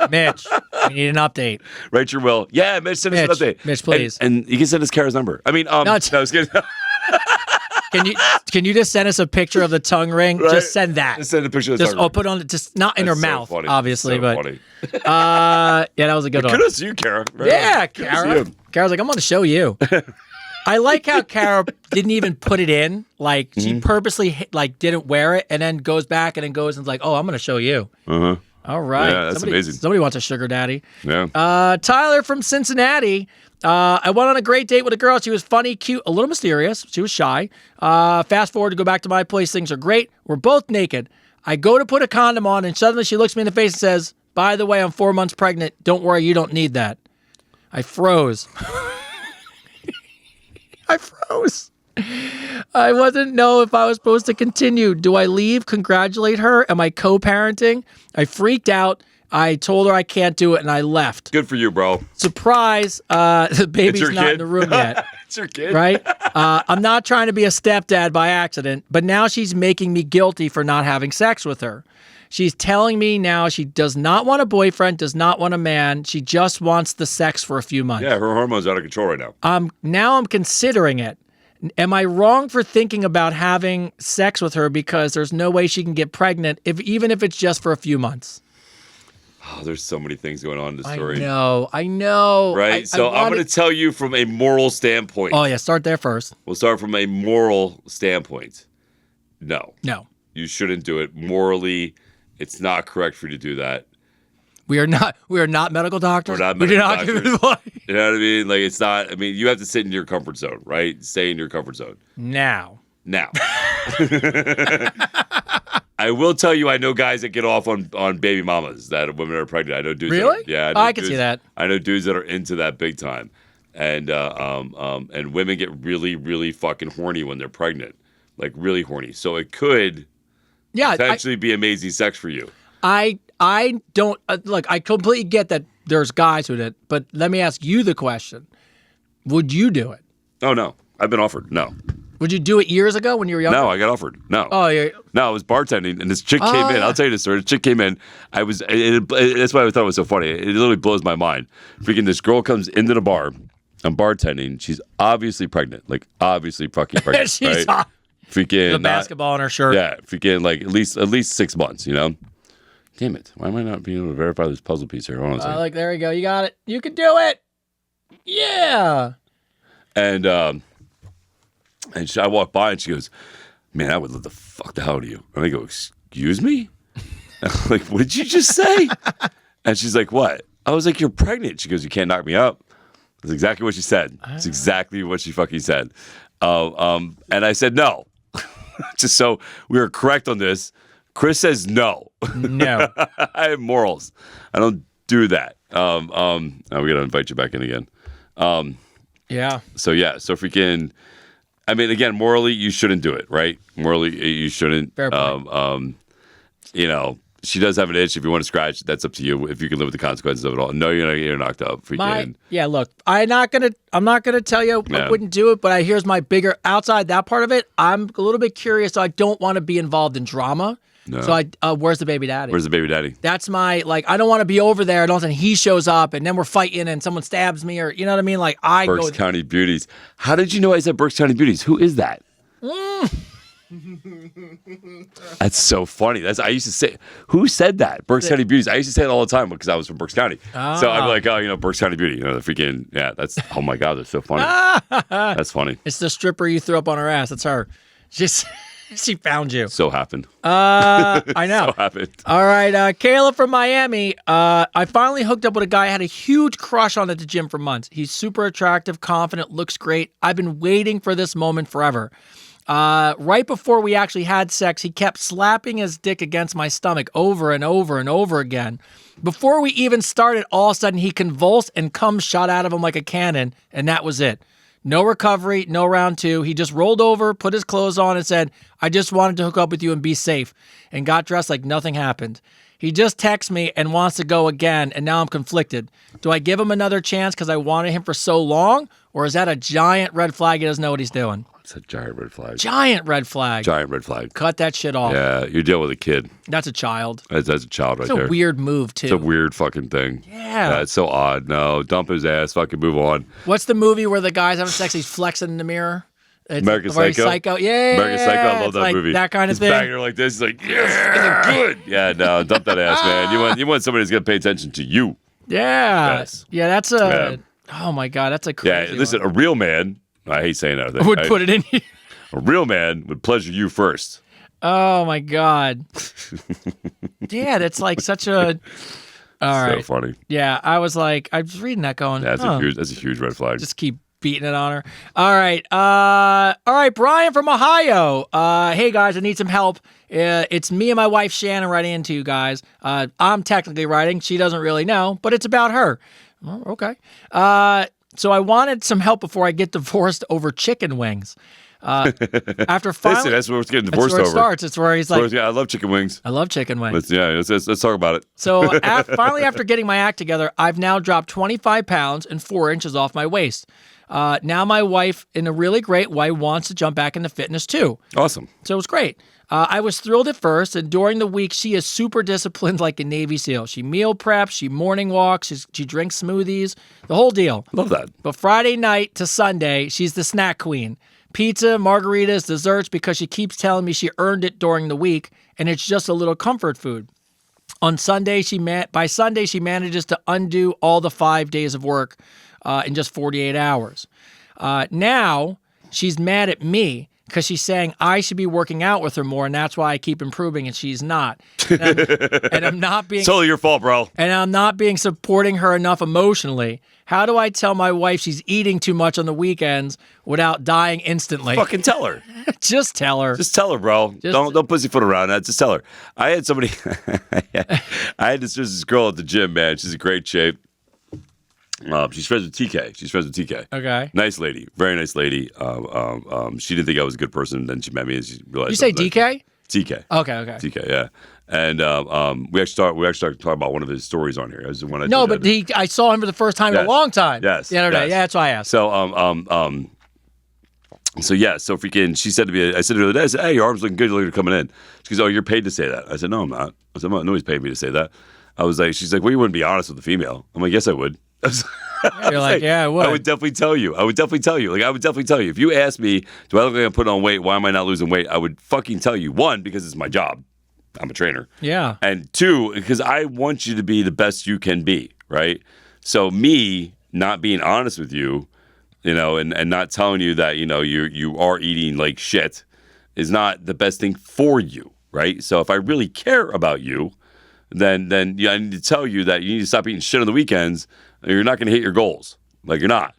Mitch, we need an update. Write your will. Yeah, Mitch, send us an update. Mitch, please. And you can send us Kara's number. I mean, no, I was kidding. Can you just send us a picture of the tongue ring? Right. Just send that. Just send a picture of the tongue ring. Put on it, just not in her mouth, funny. obviously, So but funny. yeah, that was a good one. Kudos to you, Kara. Right Yeah, on. Kudos to Kara. you. Kara's like, I'm going to show you. I like how Kara didn't even put it in. Like, she purposely didn't wear it and then goes back and then goes and is like, oh, I'm going to show you. Uh-huh. All right. Yeah, that's amazing. Somebody wants a sugar daddy. Yeah. Tyler from Cincinnati. I went on a great date with a girl. She was funny, cute, a little mysterious. She was shy. Fast forward to go back to my place. Things are great. We're both naked. I go to put a condom on, and suddenly she looks me in the face and says, by the way, I'm 4 months pregnant. Don't worry, you don't need that. I froze. I froze. I wasn't know if I was supposed to continue. Do I leave, congratulate her? Am I co-parenting? I freaked out. I told her I can't do it, and I left. Good for you, bro. Surprise, the baby's your not kid? in the room yet. It's your kid. Right? I'm not trying to be a stepdad by accident, but now she's making me guilty for not having sex with her. She's telling me now she does not want a boyfriend, does not want a man. She just wants the sex for a few months. Yeah, her hormones are out of control right now. Now I'm considering it. Am I wrong for thinking about having sex with her because there's no way she can get pregnant, even if it's just for a few months? Oh, there's so many things going on in this story. I know. Right? I'm going to tell you from a moral standpoint. Oh, yeah, start there first. We'll start from a moral standpoint. No. You shouldn't do it. Morally, it's not correct for you to do that. We are not medical doctors. We're not medical doctors. Give advice. You know what I mean? Like, it's not, I mean, you have to sit in your comfort zone, right? Stay in your comfort zone. Now. I will tell you, I know guys that get off on baby mamas, that women are pregnant. I know dudes. Really? I can dudes, see that. I know dudes that are into that big time. And women get really, really fucking horny when they're pregnant. Like, really horny. So it could potentially be amazing sex for you. I don't look. I completely get that there's guys with it, but let me ask you the question: would you do it? Oh no, I've been offered. No. Would you do it years ago when you were younger? No, I got offered. No. Oh, yeah. No, I was bartending, and this chick came in. Yeah. I'll tell you this story. The chick came in. That's why I thought it was so funny. It literally blows my mind. Freaking this girl comes into the bar. I'm bartending. She's obviously pregnant. Like, obviously fucking pregnant. She's right? Freaking the basketball on her shirt. Yeah, freaking like at least 6 months, you know? Damn it. Why am I not being able to verify this puzzle piece here? Hold on a second. Like, there you go. You got it. You can do it. Yeah. And I walk by and she goes, man, I would love the fuck the hell out of you. And I go, excuse me? I'm like, what did you just say? And she's like, what? I was like, you're pregnant. She goes, you can't knock me up. That's exactly what she said. It's exactly what she fucking said. And I said, no. Just so we were correct on this. Chris says no. No. I have morals. I don't do that. Now we got to invite you back in again. Yeah. So freaking, I mean, again, morally, you shouldn't do it, right? Morally, you shouldn't. Fair point. You know, she does have an itch. If you want to scratch, that's up to you. If you can live with the consequences of it all. No, you're not getting knocked up. Freaking. Look, I'm not gonna tell you I wouldn't do it, but here's my bigger outside that part of it. I'm a little bit curious. So I don't want to be involved in drama. No. So where's the baby daddy? Where's the baby daddy? That's my, like, I don't want to be over there and all of a sudden he shows up and then we're fighting and someone stabs me or, you know what I mean? Like, I Berks go. County Beauties. How did you know I said Berks County Beauties? Who is that? That's so funny. I used to say, who said that? Berks County Beauties. I used to say it all the time because I was from Berks County. So I'd be like, oh, Berks County Beauty. The freaking, that's, oh my God, that's so funny. That's funny. It's the stripper you threw up on her ass. That's her. Just, she found you. So happened. I know. So happened. All right, Kayla from Miami. I finally hooked up with a guy I had a huge crush on at the gym for months. He's super attractive, confident, looks great. I've been waiting for this moment forever. Right before we actually had sex, he kept slapping his dick against my stomach over and over and over again. Before we even started, all of a sudden he convulsed and cum shot out of him like a cannon, and that was it. No recovery, no round two. He just rolled over, put his clothes on, and said, I just wanted to hook up with you and be safe, and got dressed like nothing happened. He just texts me and wants to go again, and now I'm conflicted. Do I give him another chance because I wanted him for so long, or is that a giant red flag? He doesn't know what he's doing. It's a giant red flag. Giant red flag. Giant red flag. Cut that shit off. Yeah, you're dealing with a kid. That's a child. That's a child right It's there. a weird move, too. It's a weird fucking thing. Yeah. It's so odd. No, dump his ass. Fucking move on. What's the movie where the guy's having sex, he's flexing in the mirror? It's American very Psycho? Yeah. American Psycho. I love It's that like movie. That kind of He's thing. banging her like this. He's like, yes, good. Yeah, no, dump that ass, man. You want somebody who's going to pay attention to you. Yeah. Yes. Yeah, that's a... Oh, my God. That's a crazy Yeah, listen, one. a real man, I hate saying that. I would put it in here. A real man would pleasure you first. Oh, my God. Yeah, that's like such a... All right. So funny. Yeah, I was reading that going, That's a huge red flag. just keep beating it on her. All right, Brian from Ohio. Hey guys, I need some help. It's me and my wife Shannon writing into you guys. I'm technically writing. She doesn't really know, but it's about her. Oh, okay. So I wanted some help before I get divorced over chicken wings. After finally, Listen, that's what we're getting divorced that's where it over. starts. It's where he's like, Yeah, I love chicken wings. I love chicken wings. Let's talk about it. So finally, after getting my act together, I've now dropped 25 pounds and 4 inches off my waist. Now my wife, in a really great way, wants to jump back into fitness too. Awesome. So it was great. I was thrilled at first, and during the week, she is super disciplined like a Navy SEAL. She meal preps, she morning walks, she drinks smoothies, the whole deal. Love that. But Friday night to Sunday, she's the snack queen. Pizza, margaritas, desserts, because she keeps telling me she earned it during the week, and it's just a little comfort food. On Sunday, by Sunday, she manages to undo all the 5 days of work in just 48 hours. Now, she's mad at me because she's saying I should be working out with her more, and that's why I keep improving, and she's not. And I'm not being... It's totally your fault, bro. And I'm not being supporting her enough emotionally. How do I tell my wife she's eating too much on the weekends without dying instantly? Fucking tell her. Just tell her. Just tell her, bro. Don't pussyfoot around that. Just tell her. I had somebody. There's this girl at the gym, man. She's in great shape. She's friends with TK. Okay. Nice lady. Very nice lady. She didn't think I was a good person. Then she met me and she realized. You say I was DK? TK. Okay. TK, yeah. And we actually started talking about one of his stories on here. It was the one I No, did. but I saw him for the first time in a long time. Yes. The other day. Yes. Yeah, that's why I asked. So freaking, she said to me, I said to her the other day, I said, hey, your arm's looking good, you're coming in. She goes, oh, you're paid to say that. I said, no, I'm not. I said, nobody's paying me to say that. I was like, she's like, well, you wouldn't be honest with the female. I'm like, yes, I would. You're like, yeah, I would. I would definitely tell you. Like, I would definitely tell you. If you ask me, do I look like I'm putting on weight? Why am I not losing weight? I would fucking tell you. One, because it's my job. I'm a trainer. Yeah. And two, because I want you to be the best you can be, right? So me not being honest with you, and not telling you that, you are eating like shit is not the best thing for you, right? So if I really care about you, then I need to tell you that you need to stop eating shit on the weekends, or you're not going to hit your goals. Like, you're not.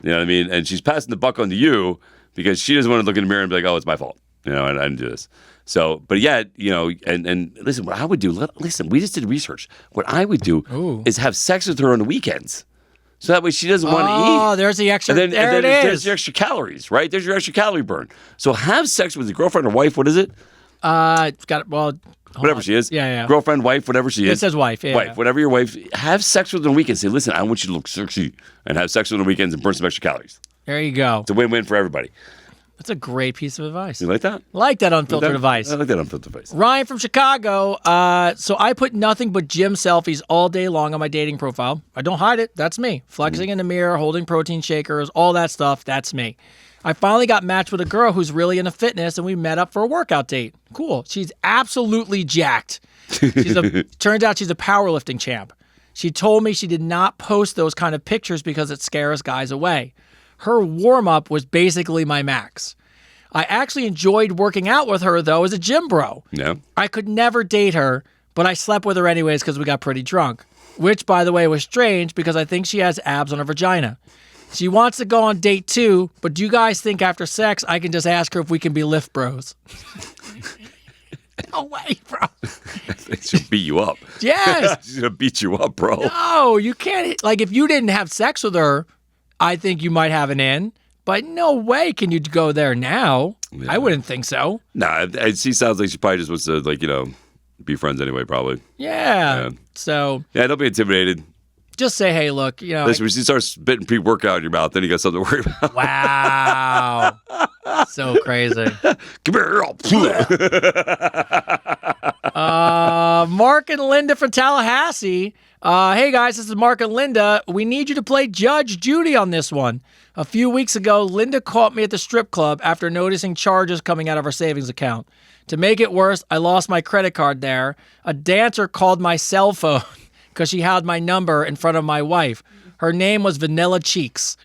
You know what I mean? And she's passing the buck on to you because she doesn't want to look in the mirror and be like, oh, it's my fault. I didn't do this. So, but yet, and listen, what I would do, listen, we just did research. What I would do is have sex with her on the weekends. So that way she doesn't want to eat. Oh, there's the extra. And then it there's is. your extra calories, right? There's your extra calorie burn. So have sex with your girlfriend or wife. What is it? It's got, Whatever she is. Yeah. Girlfriend, wife, whatever she is. It says wife. Yeah. Wife, whatever your wife. Have sex with her on the weekends. Say, listen, I want you to look sexy and have sex with her on the weekends and burn some extra calories. There you go. It's a win-win for everybody. That's a great piece of advice. You like that? Like that unfiltered advice. I like that unfiltered advice. Ryan from Chicago. So I put nothing but gym selfies all day long on my dating profile. I don't hide it. That's me. Flexing in the mirror, holding protein shakers, all that stuff. That's me. I finally got matched with a girl who's really into fitness, and we met up for a workout date. Cool. She's absolutely jacked. Turns out she's a powerlifting champ. She told me she did not post those kind of pictures because it scares guys away. Her warm-up was basically my max. I actually enjoyed working out with her, though, as a gym bro. Yeah. I could never date her, but I slept with her anyways because we got pretty drunk. Which, by the way, was strange because I think she has abs on her vagina. She wants to go on date 2, but do you guys think after sex I can just ask her if we can be lift bros? No way, bro. She'll beat you up. Yes. She's going to beat you up, bro. No, you can't. Like, if you didn't have sex with her, I think you might have an in. But no way can you go there now. Yeah. I wouldn't think so. Nah, she sounds like she probably just wants to, like, be friends anyway, probably. Yeah. So. Yeah, don't be intimidated. Just say, hey, look, Listen, when she starts spitting pre-workout in your mouth, then you got something to worry about. Wow. So crazy. Come here. Mark and Linda from Tallahassee. Hey, guys, this is Mark and Linda. We need you to play Judge Judy on this one. A few weeks ago, Linda caught me at the strip club after noticing charges coming out of her savings account. To make it worse, I lost my credit card there. A dancer called my cell phone because she had my number in front of my wife. Her name was Vanilla Cheeks.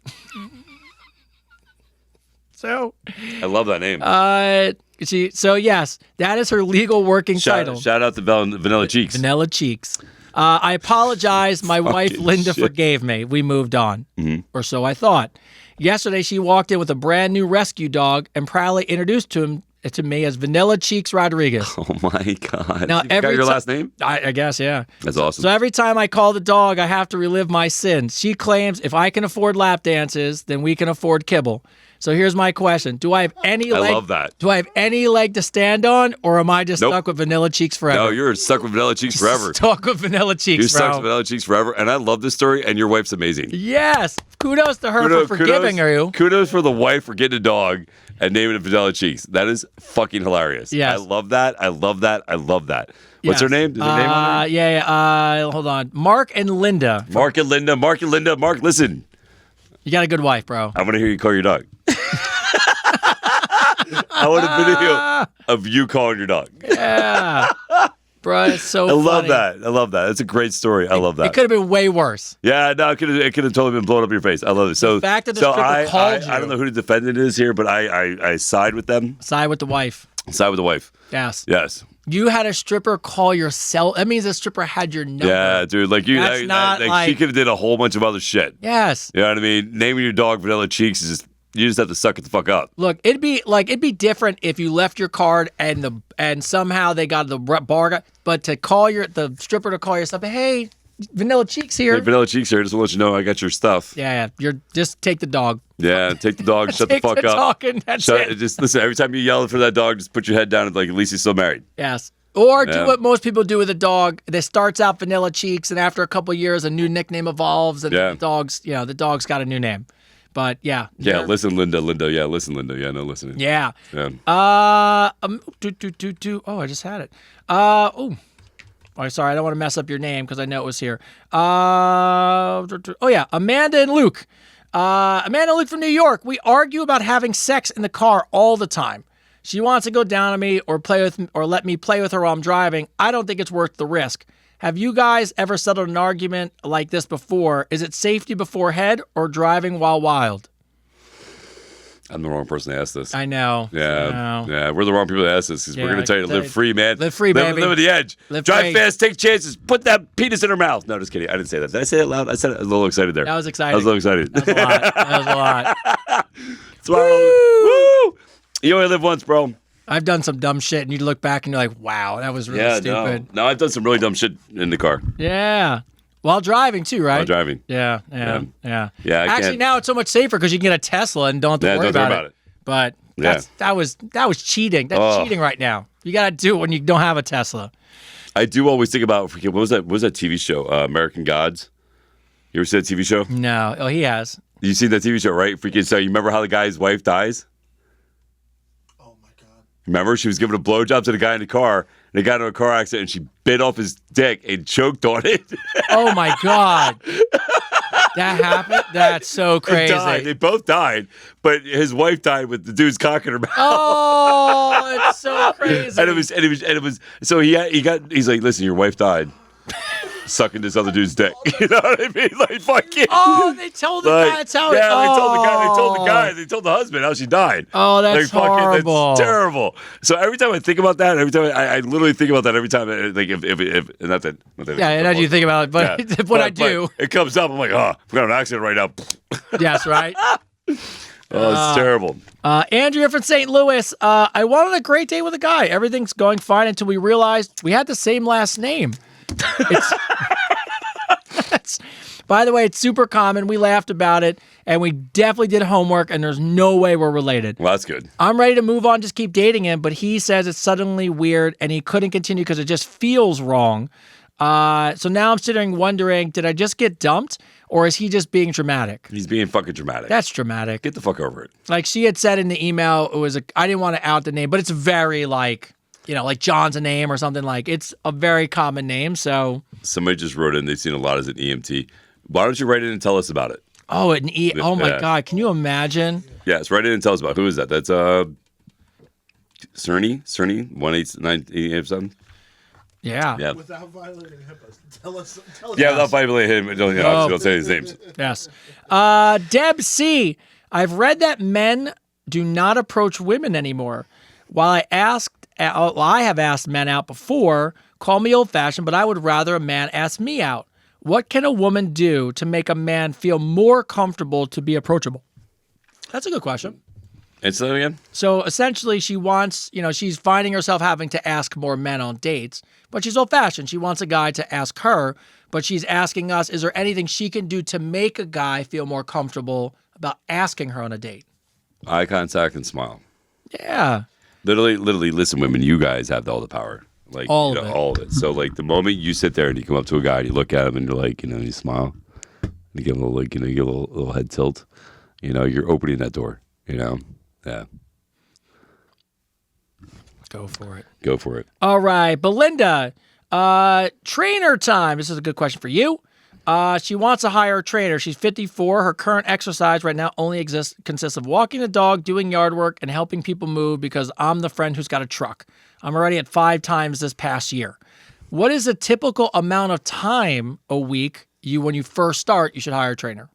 So, I love that name. So yes, that is her legal working title. Shout out to Vanilla Cheeks. Vanilla Cheeks. I apologize. My wife Linda forgave me. We moved on, or so I thought. Yesterday, she walked in with a brand new rescue dog and proudly introduced to me as Vanilla Cheeks Rodriguez. Oh my God! Now, you got your last name? I guess, yeah. That's awesome. So every time I call the dog, I have to relive my sins. She claims if I can afford lap dances, then we can afford kibble. So here's my question: do I have any leg? I love that. Do I have any leg to stand on, or am I just stuck with Vanilla Cheeks forever? No, you're stuck with Vanilla Cheeks forever. Stuck with Vanilla Cheeks, You're stuck with Vanilla Cheeks forever, and I love this story. And your wife's amazing. Yes, kudos to her for forgiving you. Kudos for the wife for getting a dog and naming it Vanilla Cheeks. That is fucking hilarious. Yes. I love that. I love that. I love that. What's her name? Is her name on there? Yeah. Hold on, Mark and Linda. Mark and Linda. Mark, listen. You got a good wife, bro. I want to hear you call your dog. I want a video of you calling your dog. Yeah. Bro, it's so funny. I love that. It's a great story. I love that. It could have been way worse. Yeah, no, it could have totally been blown up in your face. I love it. So the fact that the stripper called you. I don't know who the defendant is here, but I side with them. Side with the wife. Side with the wife. Yes. Yes. You had a stripper call your cell. That means the stripper had your number. Yeah, dude. Like you, That's not like she could have did a whole bunch of other shit. Yes. You know what I mean? Naming your dog Vanilla Cheeks is just. You just have to suck it the fuck up. Look, it'd be different if you left your card and somehow they got the bar, but to call the stripper to call yourself, hey, Vanilla Cheeks here. Hey, Vanilla Cheeks here. Just want to let you know I got your stuff. Yeah. You're just take the dog. Yeah, take the dog. Shut the fuck Take the up. dog and that's it. Just listen. Every time you yell for that dog, just put your head down and like at least he's still married. Yes. Or do what most people do with a dog. That starts out Vanilla Cheeks, and after a couple of years, a new nickname evolves, and the dog's got a new name. But yeah. Yeah, listen, Linda. Yeah, listen, Linda. Yeah, no listening. Yeah. Yeah. Oh, I just had it. Oh, sorry, I don't want to mess up your name because I know it was here. Yeah, Amanda and Luke. Amanda and Luke from New York. We argue about having sex in the car all the time. She wants to go down on me or let me play with her while I'm driving. I don't think it's worth the risk. Have you guys ever settled an argument like this before? Is it safety before head or driving while wild? I'm the wrong person to ask this. I know. Yeah, we're the wrong people to ask this because we're going to tell you to live free, man. Live free, baby. Live at the edge. Drive fast, take chances, put that penis in her mouth. No, just kidding. I didn't say that. Did I say it loud? I said it. I was a little excited there. That was exciting. I was a little excited. That was a lot. Woo! You only live once, bro. I've done some dumb shit, and you look back and you're like, wow, that was really stupid. No, I've done some really dumb shit in the car. Yeah. While driving, too, right? While driving. Yeah. Actually, now it's so much safer because you can get a Tesla and don't have to worry about it. But that was cheating. That's cheating right now. You got to do it when you don't have a Tesla. I do always think about, what was that TV show, American Gods? You ever see that TV show? No. Oh, he has. You seen that TV show, right? So you remember how the guy's wife dies? Remember, she was giving a blowjob to the guy in the car, and they got into a car accident, and she bit off his dick and choked on it. Oh my God. That happened? That's so crazy. They both died, but his wife died with the dude's cock in her mouth. Oh, it's so crazy. And it was. So he's like, listen, your wife died, sucking this other dude's dick. You know what I mean? Like, fuck it. Oh, they told the guy that's how. Yeah, they told the guy. They told the Oh. guy. They told the husband how she died. Oh, that's like, horrible. That's terrible. So every time I think about that, every time I literally think about that every time. Like if not that. Yeah, and as you think about it, but when I do, it comes up. I'm like, oh, we got an accident right now. yes, right. Oh, it's terrible. Andrea from St. Louis. I went on a great date with a guy. Everything's going fine until we realized we had the same last name. By the way, it's super common. We laughed about it, and we definitely did homework, and there's no way we're related. Well, that's good. I'm ready to move on, just keep dating him, but he says it's suddenly weird, and he couldn't continue because it just feels wrong. So now I'm sitting wondering, did I just get dumped, or is he just being dramatic? He's being fucking dramatic. That's dramatic. Get the fuck over it. Like she had said in the email, I didn't want to out the name, but it's very like John's a name or something. Like it's a very common name. So somebody just wrote in. They've seen a lot as an EMT. Why don't you write in and tell us about it? Oh, oh my God! Can you imagine? Yes, write in and tell us about it. Who is that? That's Cerny 18987. Yeah. Without violating HIPAA, tell us. Yeah, without violating him. Don't say his names. Yes. Deb C. I've read that men do not approach women anymore. While I have asked men out before, call me old-fashioned, but I would rather a man ask me out. What can a woman do to make a man feel more comfortable to be approachable? That's a good question. And so again? So essentially she wants, she's finding herself having to ask more men on dates, but she's old-fashioned. She wants a guy to ask her, but she's asking us, is there anything she can do to make a guy feel more comfortable about asking her on a date? Eye contact and smile. Yeah. Literally, listen, women, you guys have all the power. Like all of it. So like the moment you sit there and you come up to a guy and you look at him and you're like, you smile, you give him a little, you give a little head tilt, you're opening that door, Yeah. Go for it. Go for it. All right. Belinda, trainer time. This is a good question for you. She wants to hire a trainer. She's 54. Her current exercise right now only consists of walking the dog, doing yard work, and helping people move because I'm the friend who's got a truck. I'm already at 5 times this past year. What is a typical amount of time a week when you first start, you should hire a trainer?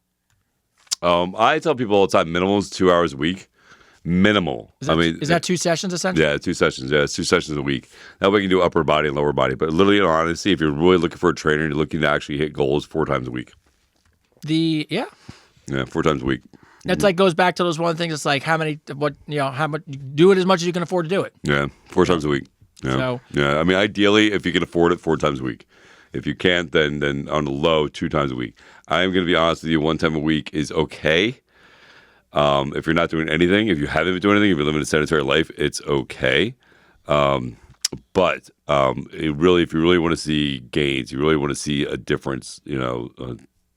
I tell people all the time, minimal is 2 hours a week. Minimal. Is that 2 sessions essentially? Yeah, 2 sessions. Yeah, it's 2 sessions a week. That way you can do upper body and lower body. But literally, honestly, if you're really looking for a trainer and you're looking to actually hit goals 4 times a week. Yeah, 4 times a week. That's like goes back to those one things. It's like how much, do it as much as you can afford to do it. Yeah, 4 times a week. Yeah. Yeah. Ideally, if you can afford it, 4 times a week. If you can't, then on the low, 2 times a week. I am going to be honest with you, 1 time a week is okay. If you're not doing anything, if you haven't been doing anything, if you're living a sedentary life, it's okay. But if you really want to see gains, you really want to see a difference,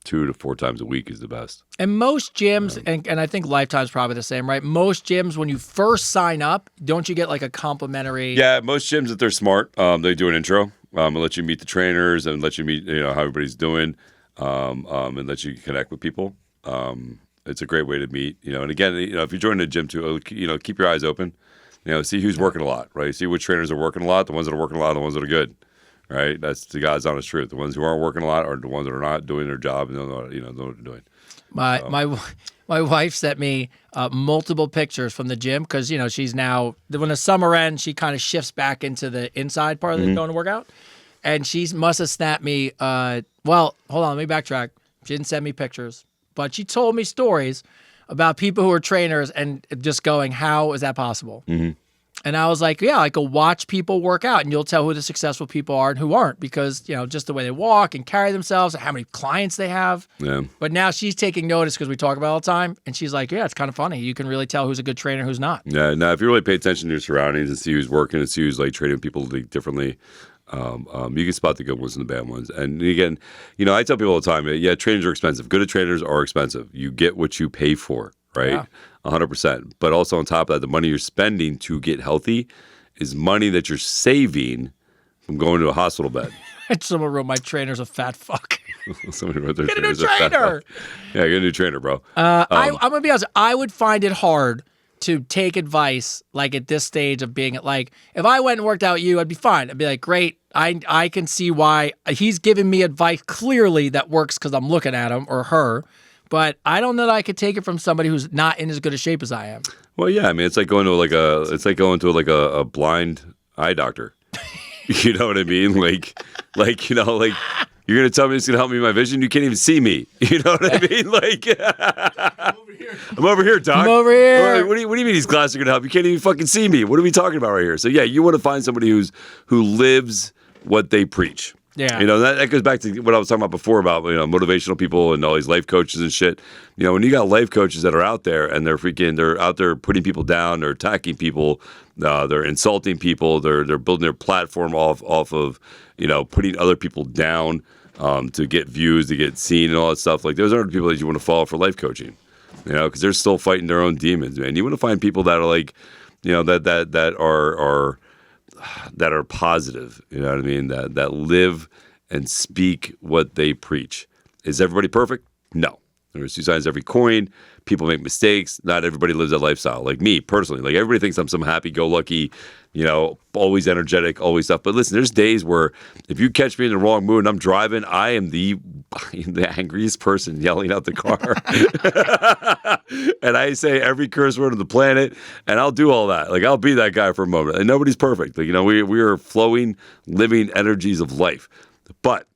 2 to 4 times a week is the best. And most gyms, and I think Lifetime's probably the same, right? Most gyms, when you first sign up, don't you get like a complimentary? Yeah, most gyms, if they're smart, they do an intro and let you meet the trainers and let you meet, how everybody's doing, and let you connect with people. It's a great way to meet, and again, if you're joining a gym too, keep your eyes open, see who's working a lot, right? See which trainers are working a lot. The ones that are working a lot are the ones that are good, right? That's the God's honest truth. The ones who aren't working a lot are the ones that are not doing their job and don't know what they're doing. My wife sent me multiple pictures from the gym because she's now when the summer ends, she kind of shifts back into the inside part of the going to work out, and she must have snapped me. Well, hold on, let me backtrack. She didn't send me pictures. But she told me stories about people who are trainers and just going, how is that possible? Mm-hmm. And I was like, yeah, I could watch people work out and you'll tell who the successful people are and who aren't because, just the way they walk and carry themselves and how many clients they have. Yeah. But now she's taking notice because we talk about it all the time. And she's like, yeah, it's kind of funny. You can really tell who's a good trainer and who's not. Yeah. Now, if you really pay attention to your surroundings and see who's working and see who's like training people differently, you can spot the good ones and the bad ones. And again, I tell people all the time, yeah, trainers are expensive. Good trainers are expensive. You get what you pay for, right? 100%. But also on top of that, the money you're spending to get healthy is money that you're saving from going to a hospital bed. Someone wrote, my trainer's a fat fuck. Somebody wrote their Get a new trainer's a fat trainer. fuck. Yeah, get a new trainer, bro. I'm going to be honest. I would find it hard to take advice like at this stage of being like, if I went and worked out with you, I'd be fine. I'd be like, great. I can see why he's giving me advice clearly that works because I'm looking at him or her. But I don't know that I could take it from somebody who's not in as good a shape as I am. Well, yeah, I mean, it's like going to a blind eye doctor. You know what I mean? Like you're gonna tell me it's gonna help me with my vision. You can't even see me. You know what I mean? Like, I'm over here, doc. I'm over here. What do you mean these glasses are gonna help? You can't even fucking see me. What are we talking about right here? So yeah, you want to find somebody who lives what they preach. Yeah. You know, that goes back to what I was talking about before about, motivational people and all these life coaches and shit. You know, when you got life coaches that are out there and they're out there putting people down, they're attacking people, they're insulting people, they're building their platform off of, putting other people down to get views, to get seen and all that stuff. Like, those aren't the people that you want to follow for life coaching, because they're still fighting their own demons, man. You want to find people that are like, that are positive, you know what I mean? That live and speak what they preach. Is everybody perfect? No. There's two sides to every coin. People make mistakes. Not everybody lives that lifestyle. Like me, personally. Like, everybody thinks I'm some happy-go-lucky, always energetic, always stuff. But listen, there's days where if you catch me in the wrong mood and I'm driving, I am the angriest person yelling out the car. And I say every curse word on the planet, and I'll do all that. Like, I'll be that guy for a moment. And nobody's perfect. Like, we are flowing, living energies of life. But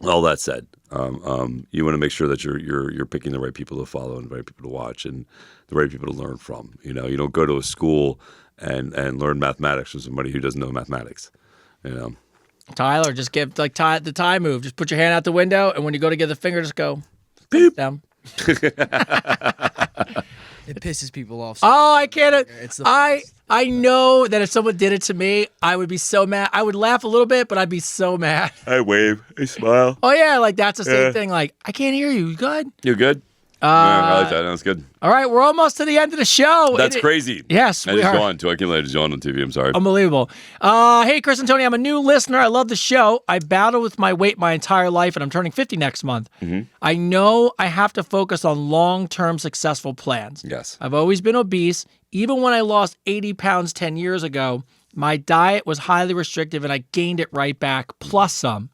all that said, you want to make sure that you're picking the right people to follow and the right people to watch and the right people to learn from. You don't go to a school and learn mathematics from somebody who doesn't know mathematics. Tyler, just give the tie move. Just put your hand out the window, and when you go to give the finger, just go Beep. down. It pisses people off. Oh, I can't. It's the I know that if someone did it to me, I would be so mad. I would laugh a little bit, but I'd be so mad. I wave. I smile. Oh yeah, like that's the same thing. Like, I can't hear you. You good? You good? Yeah, I like that. That's good. All right, we're almost to the end of the show. That's crazy. Yes, I we just are. gone too. I can't let it just on TV. I'm sorry. Unbelievable. Hey, Chris and Tony, I'm a new listener. I love the show. I battled with my weight my entire life, and I'm turning 50 next month. Mm-hmm. I know I have to focus on long-term successful plans. Yes. I've always been obese. Even when I lost 80 pounds 10 years ago, my diet was highly restrictive, and I gained it right back, plus some.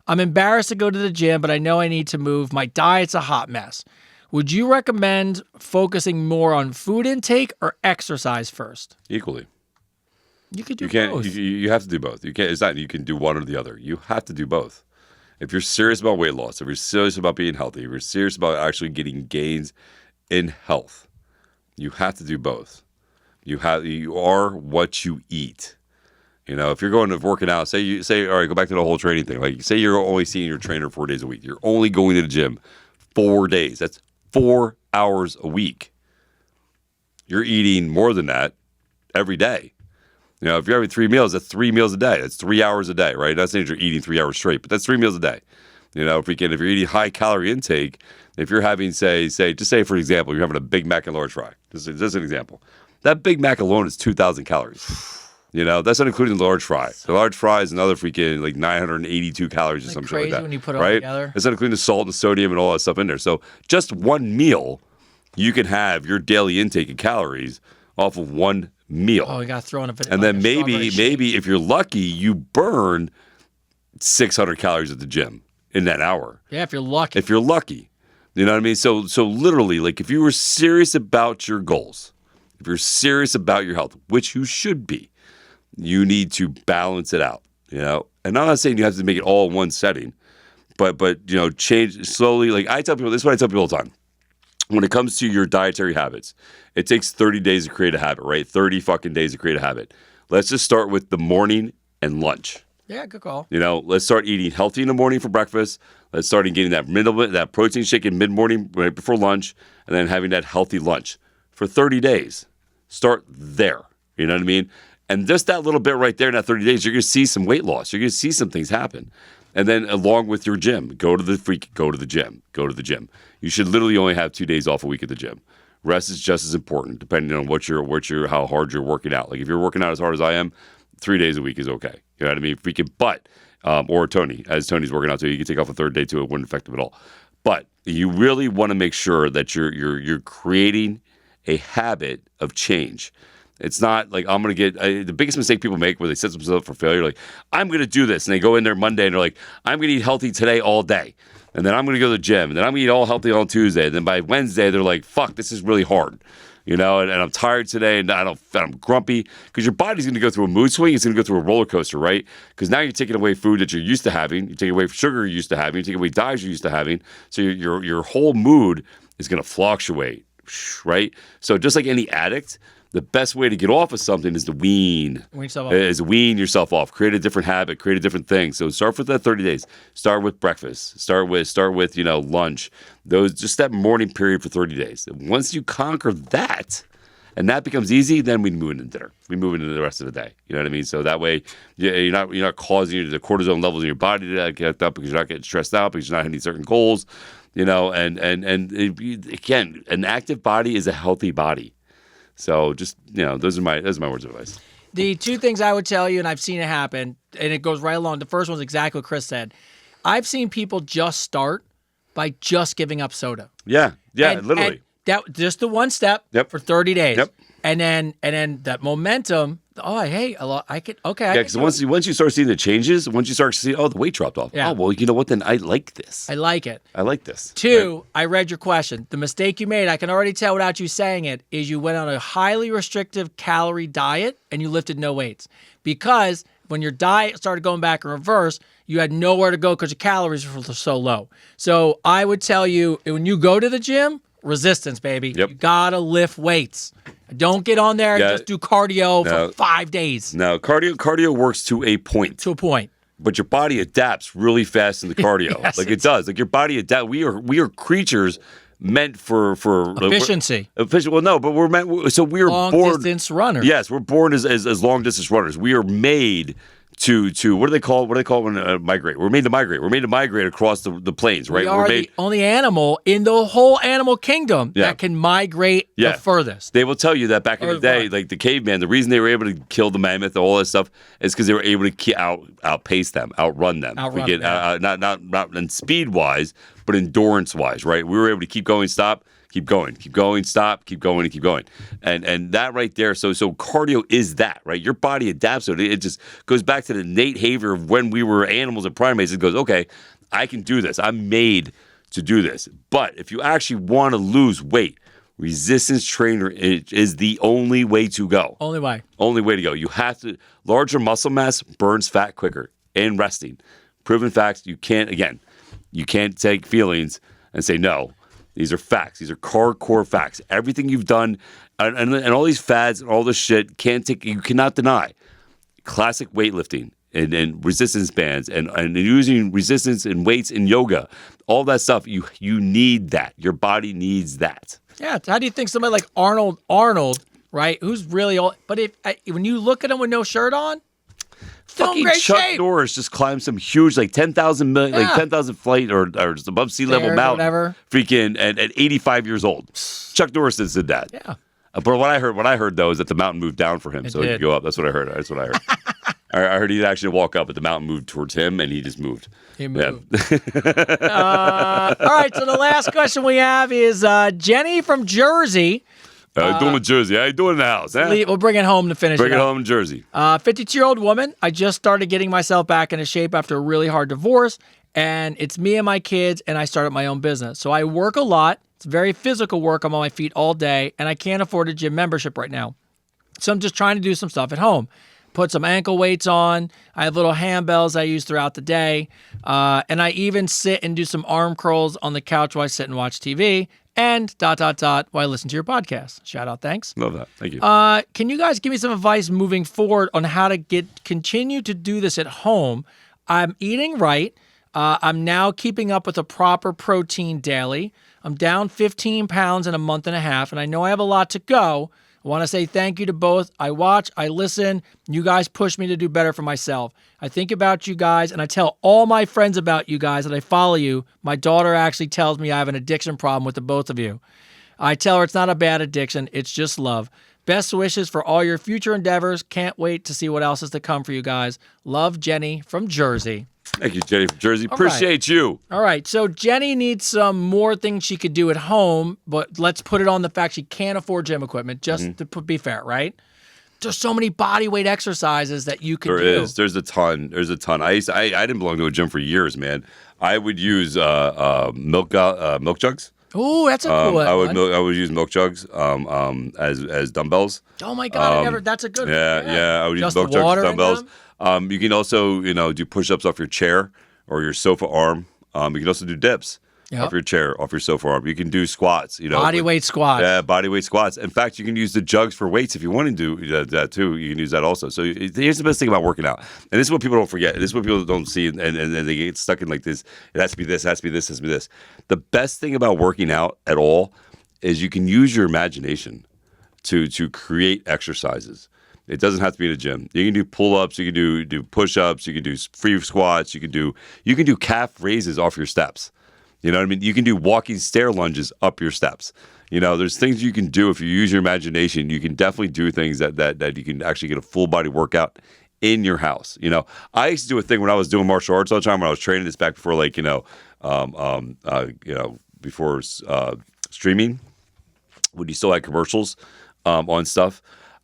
I'm embarrassed to go to the gym, but I know I need to move. My diet's a hot mess. Would you recommend focusing more on food intake or exercise first? Equally. You could do Both. both. You have to do both. You can't. It's not you can do one or the other. You have to do both. If you're serious about weight loss, if you're serious about being healthy, if you're serious about actually getting gains in health, you have to do both. You are what you eat. If you're going to working out, say all right, go back to the whole training thing. Like, say you're only seeing your trainer 4 days a week. You're only going to the gym 4 days. That's 4 hours a week. You're eating more than that every day. If you're having 3 meals, that's 3 meals a day. That's 3 hours a day, right? Not saying you're eating 3 hours straight, but that's 3 meals a day. If you're eating high calorie intake, if you're having, say, for example, you're having a Big Mac and large fry. Just an example. That Big Mac alone is 2,000 calories. That's not including the large fry. The large fry is another freaking 982 calories or some shit like that. When you put it right? all together. It's not including the salt and the sodium and all that stuff in there. So just one meal, you can have your daily intake of calories off of one meal. Oh, you got to throw in a bit. And then maybe if you're lucky, you burn 600 calories at the gym in that hour. Yeah, if you're lucky. If you're lucky. You know what I mean? So literally, like, if you were serious about your goals, if you're serious about your health, which you should be, you need to balance it out, And I'm not saying you have to make it all in one setting, but change slowly. Like, I tell people, this is what I tell people all the time. When it comes to your dietary habits, it takes 30 days to create a habit, right? 30 fucking days to create a habit. Let's just start with the morning and lunch. Yeah, good call. Let's start eating healthy in the morning for breakfast. Let's start getting that protein shake in mid-morning right before lunch, and then having that healthy lunch for 30 days. Start there. You know what I mean? And just that little bit right there in that 30 days, you're going to see some weight loss. You're going to see some things happen. And then along with your gym, go to the gym. You should literally only have 2 days off a week at the gym, Rest is just as important, depending on how hard you're working out. Like if you're working out as hard as I am, 3 days a week is okay. You know what I mean? Or Tony, as Tony's working out too, you can take off a third day too. It wouldn't affect him at all. But you really want to make sure that you're creating a habit of change. It's not like I'm going to get the biggest mistake people make where they set themselves up for failure. Like, I'm going to do this. And they go in there Monday and they're like, I'm going to eat healthy today all day. And then I'm going to go to the gym. And then I'm going to eat all healthy on Tuesday. And then by Wednesday, they're like, fuck, this is really hard. You know, and I'm tired today and I'm grumpy because your body's going to go through a mood swing. It's going to go through a roller coaster, right? Because now you're taking away food that you're used to having. You're taking away sugar you're used to having. You're taking away dyes you're used to having. So your whole mood is going to fluctuate, right? So just like any addict, the best way to get off of something is to wean yourself off. Create a different habit. Create a different thing. So start with that 30 days. Start with breakfast. Start with lunch. Just that morning period for 30 days. And once you conquer that, and that becomes easy, then we move into dinner. We move into the rest of the day. You know what I mean? So that way, you're not causing the cortisol levels in your body to get up because you're not getting stressed out because you're not hitting certain goals. You know, and again, an active body is a healthy body. So just, those are my words of advice. The two things I would tell you, and I've seen it happen, and it goes right along. The first one's exactly what Chris said. I've seen people just start by just giving up soda. Yeah, literally. And that just the one step for 30 days. Yep. And then that momentum. Oh, hey, I could. Okay. Yeah, because once you start seeing the changes, once you start seeing, the weight dropped off. Yeah. Oh, well, you know what? Then I like this. I like it. I like this. Two, right? I read your question. The mistake you made, I can already tell without you saying it, is you went on a highly restrictive calorie diet and you lifted no weights. Because when your diet started going back in reverse, you had nowhere to go because your calories were so low. So I would tell you, when you go to the gym, resistance, baby. Yep. You gotta lift weights. Don't get on there and just do cardio for 5 days. No, cardio works to a point. To a point. But your body adapts really fast in the cardio. Yes, it does. Like your body adapts. We are creatures meant for efficiency. Well, no, but we're meant. So we are long born distance runners. Yes, we're born as long distance runners. We are made to what do they call it when migrate? We're made to migrate. We're made to migrate across the plains, right? We are the only animal in the whole animal kingdom that can migrate the furthest. They will tell you that back in the day, like the caveman, the reason they were able to kill the mammoth and all that stuff is because they were able to outpace them, outrun them. Not in speed wise, but endurance wise, right? We were able to keep going, stop. Keep going, stop, keep going, and keep going. And that right there, so cardio is that, right? Your body adapts to it. It just goes back to the innate behavior of when we were animals and primates. It goes, okay, I can do this. I'm made to do this. But if you actually want to lose weight, resistance trainer is the only way to go. Only way to go. You have to, larger muscle mass burns fat quicker and resting. Proven facts. You can't take feelings and say no. These are facts. These are hardcore facts. Everything you've done and all these fads and all this shit you cannot deny. Classic weightlifting and resistance bands and using resistance and weights in yoga, all that stuff, you need that. Your body needs that. Yeah. How do you think somebody like Arnold, right, who's really old, but when you look at him with no shirt on, fucking Chuck Norris just climbed some huge, like 10,000 feet or just above sea level mountain. Whatever. Freaking at 85 years old. Chuck Norris did that. Yeah. But what I heard though is that the mountain moved down for him, so he could go up. That's what I heard. I heard he actually walk up, but the mountain moved towards him, and he just moved. He moved. Yeah. All right. So the last question we have is Jenny from Jersey. Doing in Jersey. How you doing in the house? Huh? We'll bring it home to finish Bring it it up. home in Jersey. 52-year-old woman. I just started getting myself back into shape after a really hard divorce, and it's me and my kids, and I started my own business. So I work a lot. It's very physical work. I'm on my feet all day, and I can't afford a gym membership right now. So I'm just trying to do some stuff at home. Put some ankle weights on. I have little handbells I use throughout the day. And I even sit and do some arm curls on the couch while I sit and watch TV. And ... while I listen to your podcast. Shout out, thanks. Love that. Thank you. Can you guys give me some advice moving forward on how to continue to do this at home? I'm eating right. I'm now keeping up with a proper protein daily. I'm down 15 pounds in a month and a half, and I know I have a lot to go. I want to say thank you to both. I watch, I listen. You guys push me to do better for myself. I think about you guys, and I tell all my friends about you guys that I follow you. My daughter actually tells me I have an addiction problem with the both of you. I tell her it's not a bad addiction. It's just love. Best wishes for all your future endeavors. Can't wait to see what else is to come for you guys. Love, Jenny from Jersey. Thank you, Jenny from Jersey. All Appreciate you. All right, so Jenny needs some more things she could do at home, but let's put it on the fact she can't afford gym equipment, just to be fair, right? There's so many body weight exercises that you can do. There is. There's a ton. I didn't belong to a gym for years, man. I would use milk jugs. Ooh, that's a cool one. I would use milk jugs as dumbbells. Oh my God, that's a good one. Yeah. I would Just use milk jugs water as in dumbbells. them? You can also, do push-ups off your chair or your sofa arm. You can also do dips off your chair, off your sofa arm. You can do squats. Body weight squats. Yeah, body weight squats. In fact, you can use the jugs for weights if you want to do that too. You can use that also. So here's the best thing about working out, and this is what people don't forget. This is what people don't see, and they get stuck in like this. It has to be this. It has to be this. It has to be this. The best thing about working out at all is you can use your imagination to create exercises. It doesn't have to be in a gym. You can do pull-ups. You can do push-ups. You can do free squats. You can do calf raises off your steps. You know what I mean? You can do walking stair lunges up your steps. There's things you can do if you use your imagination. You can definitely do things that you can actually get a full body workout in your house. I used to do a thing when I was doing martial arts all the time. When I was training this back before, before streaming, when you still had commercials on stuff.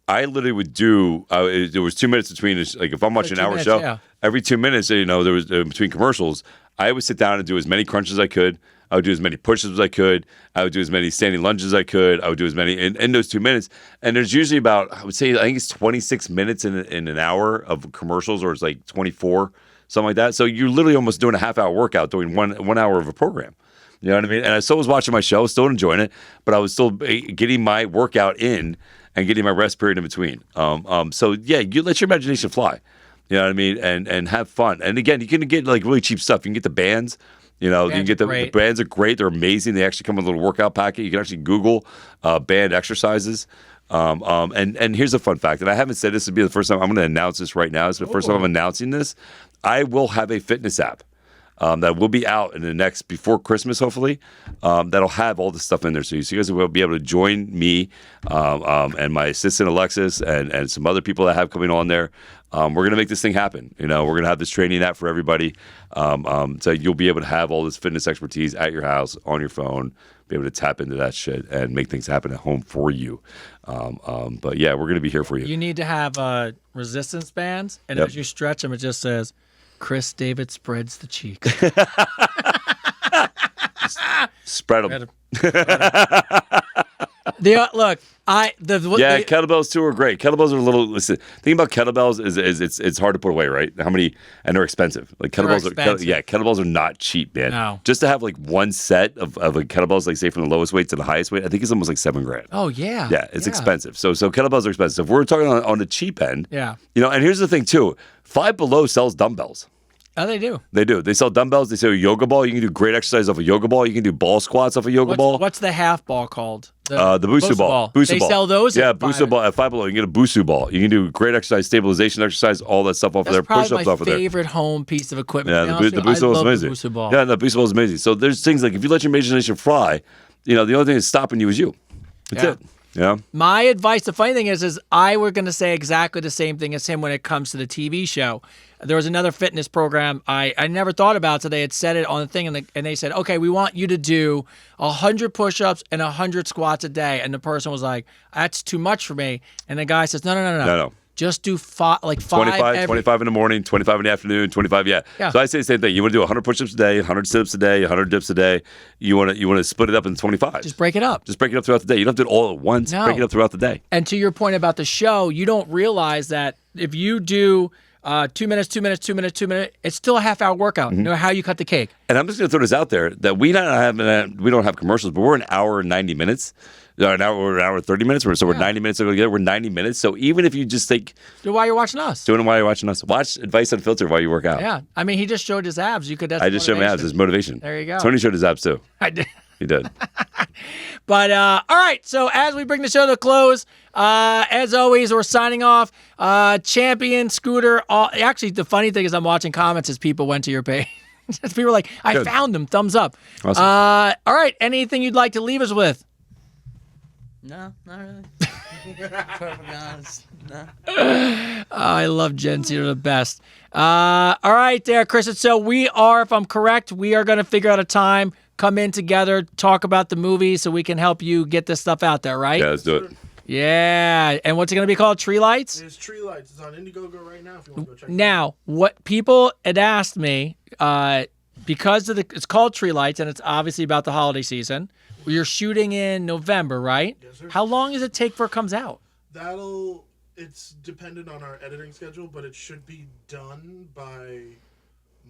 I literally would do. There was 2 minutes between. Like if I'm watching an hour show, every 2 minutes, there was between commercials. I would sit down and do as many crunches as I could. I would do as many push-ups as I could. I would do as many standing lunges as I could. I would do as many in those 2 minutes. And there's usually about, I think it's 26 minutes in an hour of commercials, or it's like 24, something like that. So you're literally almost doing a half-hour workout doing one hour of a program. You know what I mean? And I still was watching my show, still enjoying it, but I was still getting my workout in and getting my rest period in between. So yeah, you let your imagination fly. You know what I mean? And have fun. And again, you can get like really cheap stuff. You can get the bands. You can get the bands are great. They're amazing. They actually come with a little workout packet. You can actually Google band exercises. And here's a fun fact. And I haven't said this would be the first time. I'm going to announce this right now. It's the first time I'm announcing this. I will have a fitness app. That will be out in the next, before Christmas, hopefully, that'll have all this stuff in there. So you guys will be able to join me and my assistant, Alexis, and some other people that I have coming on there. We're going to make this thing happen. We're going to have this training app for everybody. So you'll be able to have all this fitness expertise at your house, on your phone, be able to tap into that shit and make things happen at home for you. But yeah, we're going to be here for you. You need to have resistance bands, and as you stretch them, it just says, Chris David spreads the cheeks. Spread them. Look, kettlebells too are great. Kettlebells are a little. Listen, thing about kettlebells is it's hard to put away, right? How many? And they're expensive. Like kettlebells kettlebells are not cheap, man. No. Just to have like one set of like kettlebells, like say from the lowest weight to the highest weight, I think it's almost like $7,000. Oh yeah. Yeah, it's expensive. So kettlebells are expensive. We're talking on the cheap end. Yeah. And here's the thing too. Five Below sells dumbbells. Oh, they do. They do. They sell dumbbells. They sell a yoga ball. You can do great exercise off a yoga ball. You can do ball squats off a yoga ball. What's the half ball called? The Busu ball. They sell those? Yeah, Busu ball. At Five Below, you can get a Busu ball. You can do great exercise, stabilization exercise, all that stuff off of there. Push-ups off of there. That's my favorite home piece of equipment. Yeah, the Busu ball is amazing. The Busu ball. Yeah, the Busu ball is amazing. So there's things like if you let your imagination fly, the only thing that's stopping you is you. That's it. Yeah. My advice, the funny thing is I were going to say exactly the same thing as him when it comes to the TV show. There was another fitness program I never thought about, so they had said it on the thing, and they said, okay, we want you to do 100 push-ups and 100 squats a day. And the person was like, that's too much for me. And the guy says, no. Just do five 25 in the morning, 25 in the afternoon, 25, yeah. So I say the same thing. You want to do 100 push-ups a day, 100 sit-ups a day, 100 dips a day. You want to split it up into 25. Just break it up. Just break it up throughout the day. You don't have to do it all at once. No. Break it up throughout the day. And to your point about the show, you don't realize that if you do 2 minutes, 2 minutes, 2 minutes, 2 minutes, it's still a half-hour workout, no matter how you cut the cake. And I'm just going to throw this out there, that we don't have commercials, but we're an hour and 90 minutes. We're an hour and 30 minutes. So we're 90 minutes together. We're 90 minutes. So even if you just think... Do it while you're watching us. Doing it while you're watching us. Watch Advice Unfiltered while you work out. Yeah. I mean, he just showed his abs. I just showed my abs. It's motivation. There you go. Tony showed his abs too. I did. He did. But, all right. So as we bring the show to a close, as always, we're signing off. Champion, Scooter. Actually, the funny thing is I'm watching comments as people went to your page. People were like, I found them. Thumbs up. Awesome. All right. Anything you'd like to leave us with? No, not really. Perfectly honest. No. I love Gens. You're the best. All right, there, Chris. And so we are, if I'm correct, we are going to figure out a time, come in together, talk about the movie so we can help you get this stuff out there, right? Yeah, let's do it. Yeah. And what's it going to be called? Tree Lights? There's Tree Lights. It's on Indiegogo right now if you want to go check it out. Now, what people had asked me, because of it's called Tree Lights, and it's obviously about the holiday season. You're shooting in November, right? Yes, sir. How long does it take before it comes out? It's dependent on our editing schedule, but it should be done by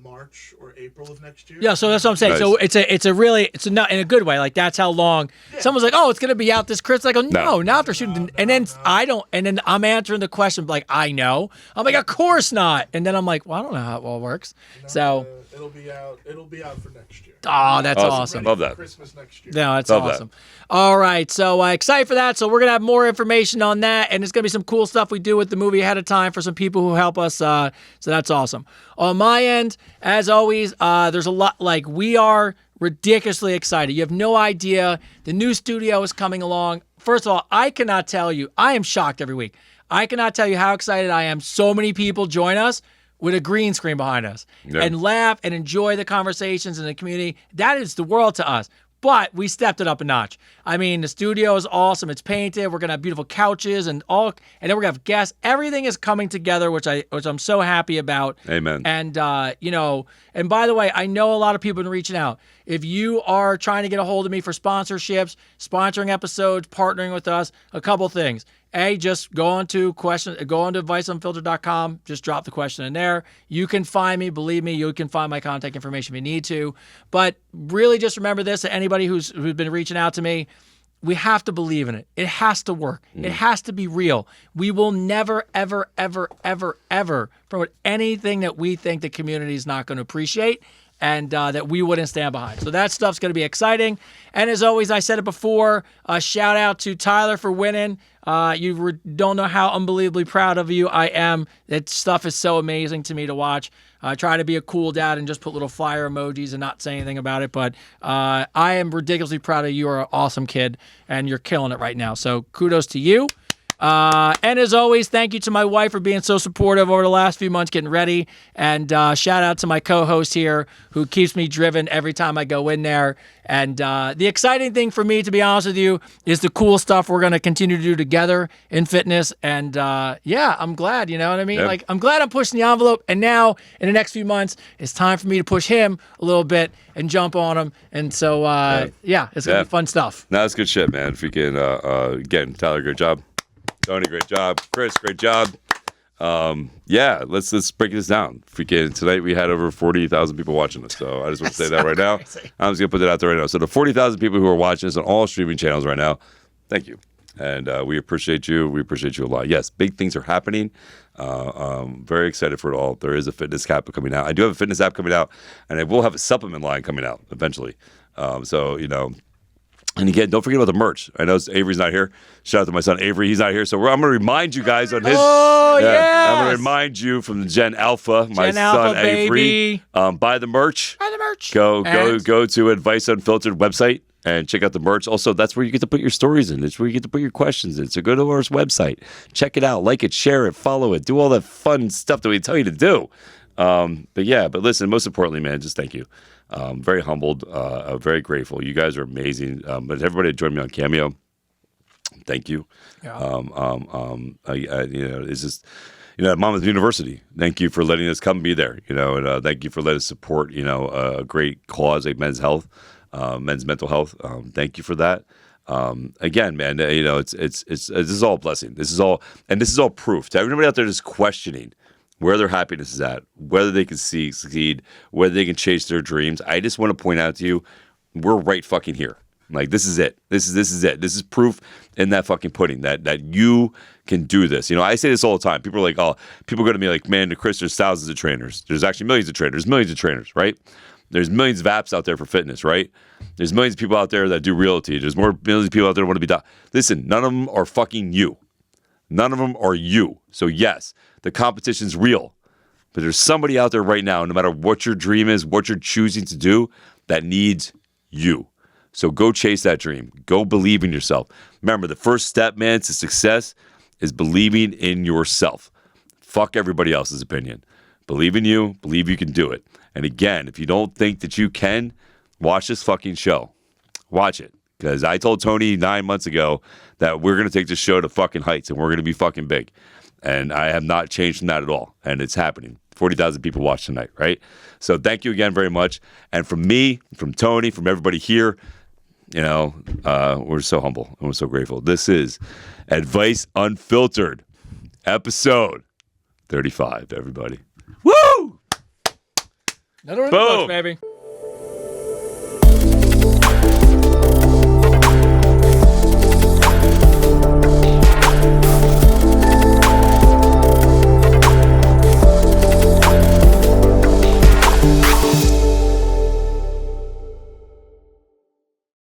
March or April of next year. Yeah, so that's what I'm saying. Nice. So it's not in a good way. Like that's how long. Someone's like, "Oh, it's gonna be out this Christmas." I go, "No, not if they're shooting." And then I don't. And then I'm answering the question like, "I know." I'm like, "Of course not." And then I'm like, "Well, I don't know how it all works." So, it'll be out. It'll be out for next year. oh, that's Awesome. awesome. Love For that. Christmas next year. No, that's Love that. awesome. All right, so excited for that. So we're gonna have more information on that, and it's gonna be some cool stuff we do with the movie ahead of time for some people who help us. So that's awesome. On my end, as always, there's a lot. Like we are ridiculously excited. You have no idea. The new studio is coming along. First of all, I cannot tell you. I am shocked every week. I cannot tell you how excited I am. So many people join us with a green screen behind us and laugh and enjoy the conversations in the community. That is the world to us. But we stepped it up a notch. I mean, the studio is awesome. It's painted. We're gonna have beautiful couches and then we're gonna have guests. Everything is coming together, which I'm so happy about. Amen. And and by the way, I know a lot of people have been reaching out. If you are trying to get a hold of me for sponsorships, sponsoring episodes, partnering with us, a couple things. Just go on to adviceunfiltered.com. Just drop the question in there. You can find me. Believe me, you can find my contact information if you need to. But really just remember this, to anybody who's been reaching out to me, we have to believe in it. It has to work. It has to be real. We will never, ever, ever, ever, ever promote anything that we think the community is not going to appreciate and that we wouldn't stand behind. So that stuff's going to be exciting. And as always, I said it before, a shout out to Tyler for winning. You don't know how unbelievably proud of you I am. That stuff is so amazing to me to watch. I try to be a cool dad and just put little fire emojis and not say anything about it. But I am ridiculously proud of you. You're an awesome kid, and you're killing it right now. So kudos to you. And as always, thank you to my wife for being so supportive over the last few months getting ready. And shout out to my co-host here who keeps me driven every time I go in there. And the exciting thing for me, to be honest with you, is the cool stuff we're going to continue to do together in fitness. And I'm glad, you know what I mean? Yep. Like, I'm glad I'm pushing the envelope. And now, in the next few months, it's time for me to push him a little bit and jump on him. And so, it's going to be fun stuff. No, that's good shit, man. Freaking, again, Tyler, great job. Tony, great job. Chris, great job. Let's break this down. Freaking tonight we had over 40,000 people watching us. So I just want to say that right now. I'm just gonna put that out there right now. So the 40,000 people who are watching us on all streaming channels right now, thank you, and we appreciate you. We appreciate you a lot. Yes, big things are happening. Very excited for it all. There is a fitness app coming out. I do have a fitness app coming out, and I will have a supplement line coming out eventually. And again, don't forget about the merch. I know Avery's not here. Shout out to my son Avery. He's not here. So I'm going to remind you guys on his. Oh, yes. I'm going to remind you from the Gen Alpha, my son Avery. Buy the merch. Buy the merch. Go to Advice Unfiltered website and check out the merch. Also, that's where you get to put your stories in. It's where you get to put your questions in. So go to our website. Check it out. Like it, share it, follow it. Do all that fun stuff that we tell you to do. But listen, most importantly, man, just thank you. Very humbled, very grateful. You guys are amazing. But everybody that joined me on Cameo, thank you. Yeah. It's just, at Mama's University, thank you for letting us come be there, and thank you for letting us support, a great cause like men's health, men's mental health. Thank you for that. Again, man, this is all a blessing. This is all proof to everybody out there just questioning where their happiness is at, whether they can succeed, whether they can chase their dreams. I just want to point out to you, we're right fucking here. Like, this is it. This is it. This is proof in that fucking pudding that you can do this. I say this all the time. People are like, people go to me like, man, Chris, there's thousands of trainers. There's actually millions of trainers, right? There's millions of apps out there for fitness, right? There's millions of people out there that do realty. There's millions of people out there that want to be Listen, none of them are fucking you. None of them are you. So yes, the competition's real. But there's somebody out there right now, no matter what your dream is, what you're choosing to do, that needs you. So go chase that dream. Go believe in yourself. Remember, the first step, man, to success is believing in yourself. Fuck everybody else's opinion. Believe in you. Believe you can do it. And again, if you don't think that you can, watch this fucking show. Watch it. Because I told Tony 9 months ago that we're going to take this show to fucking heights and we're going to be fucking big. And I have not changed from that at all. And it's happening. 40,000 people watch tonight, right? So thank you again very much. And from me, from Tony, from everybody here, you know, we're so humble and we're so grateful. This is Advice Unfiltered, episode 35, everybody. Woo! Another one, Boom. baby.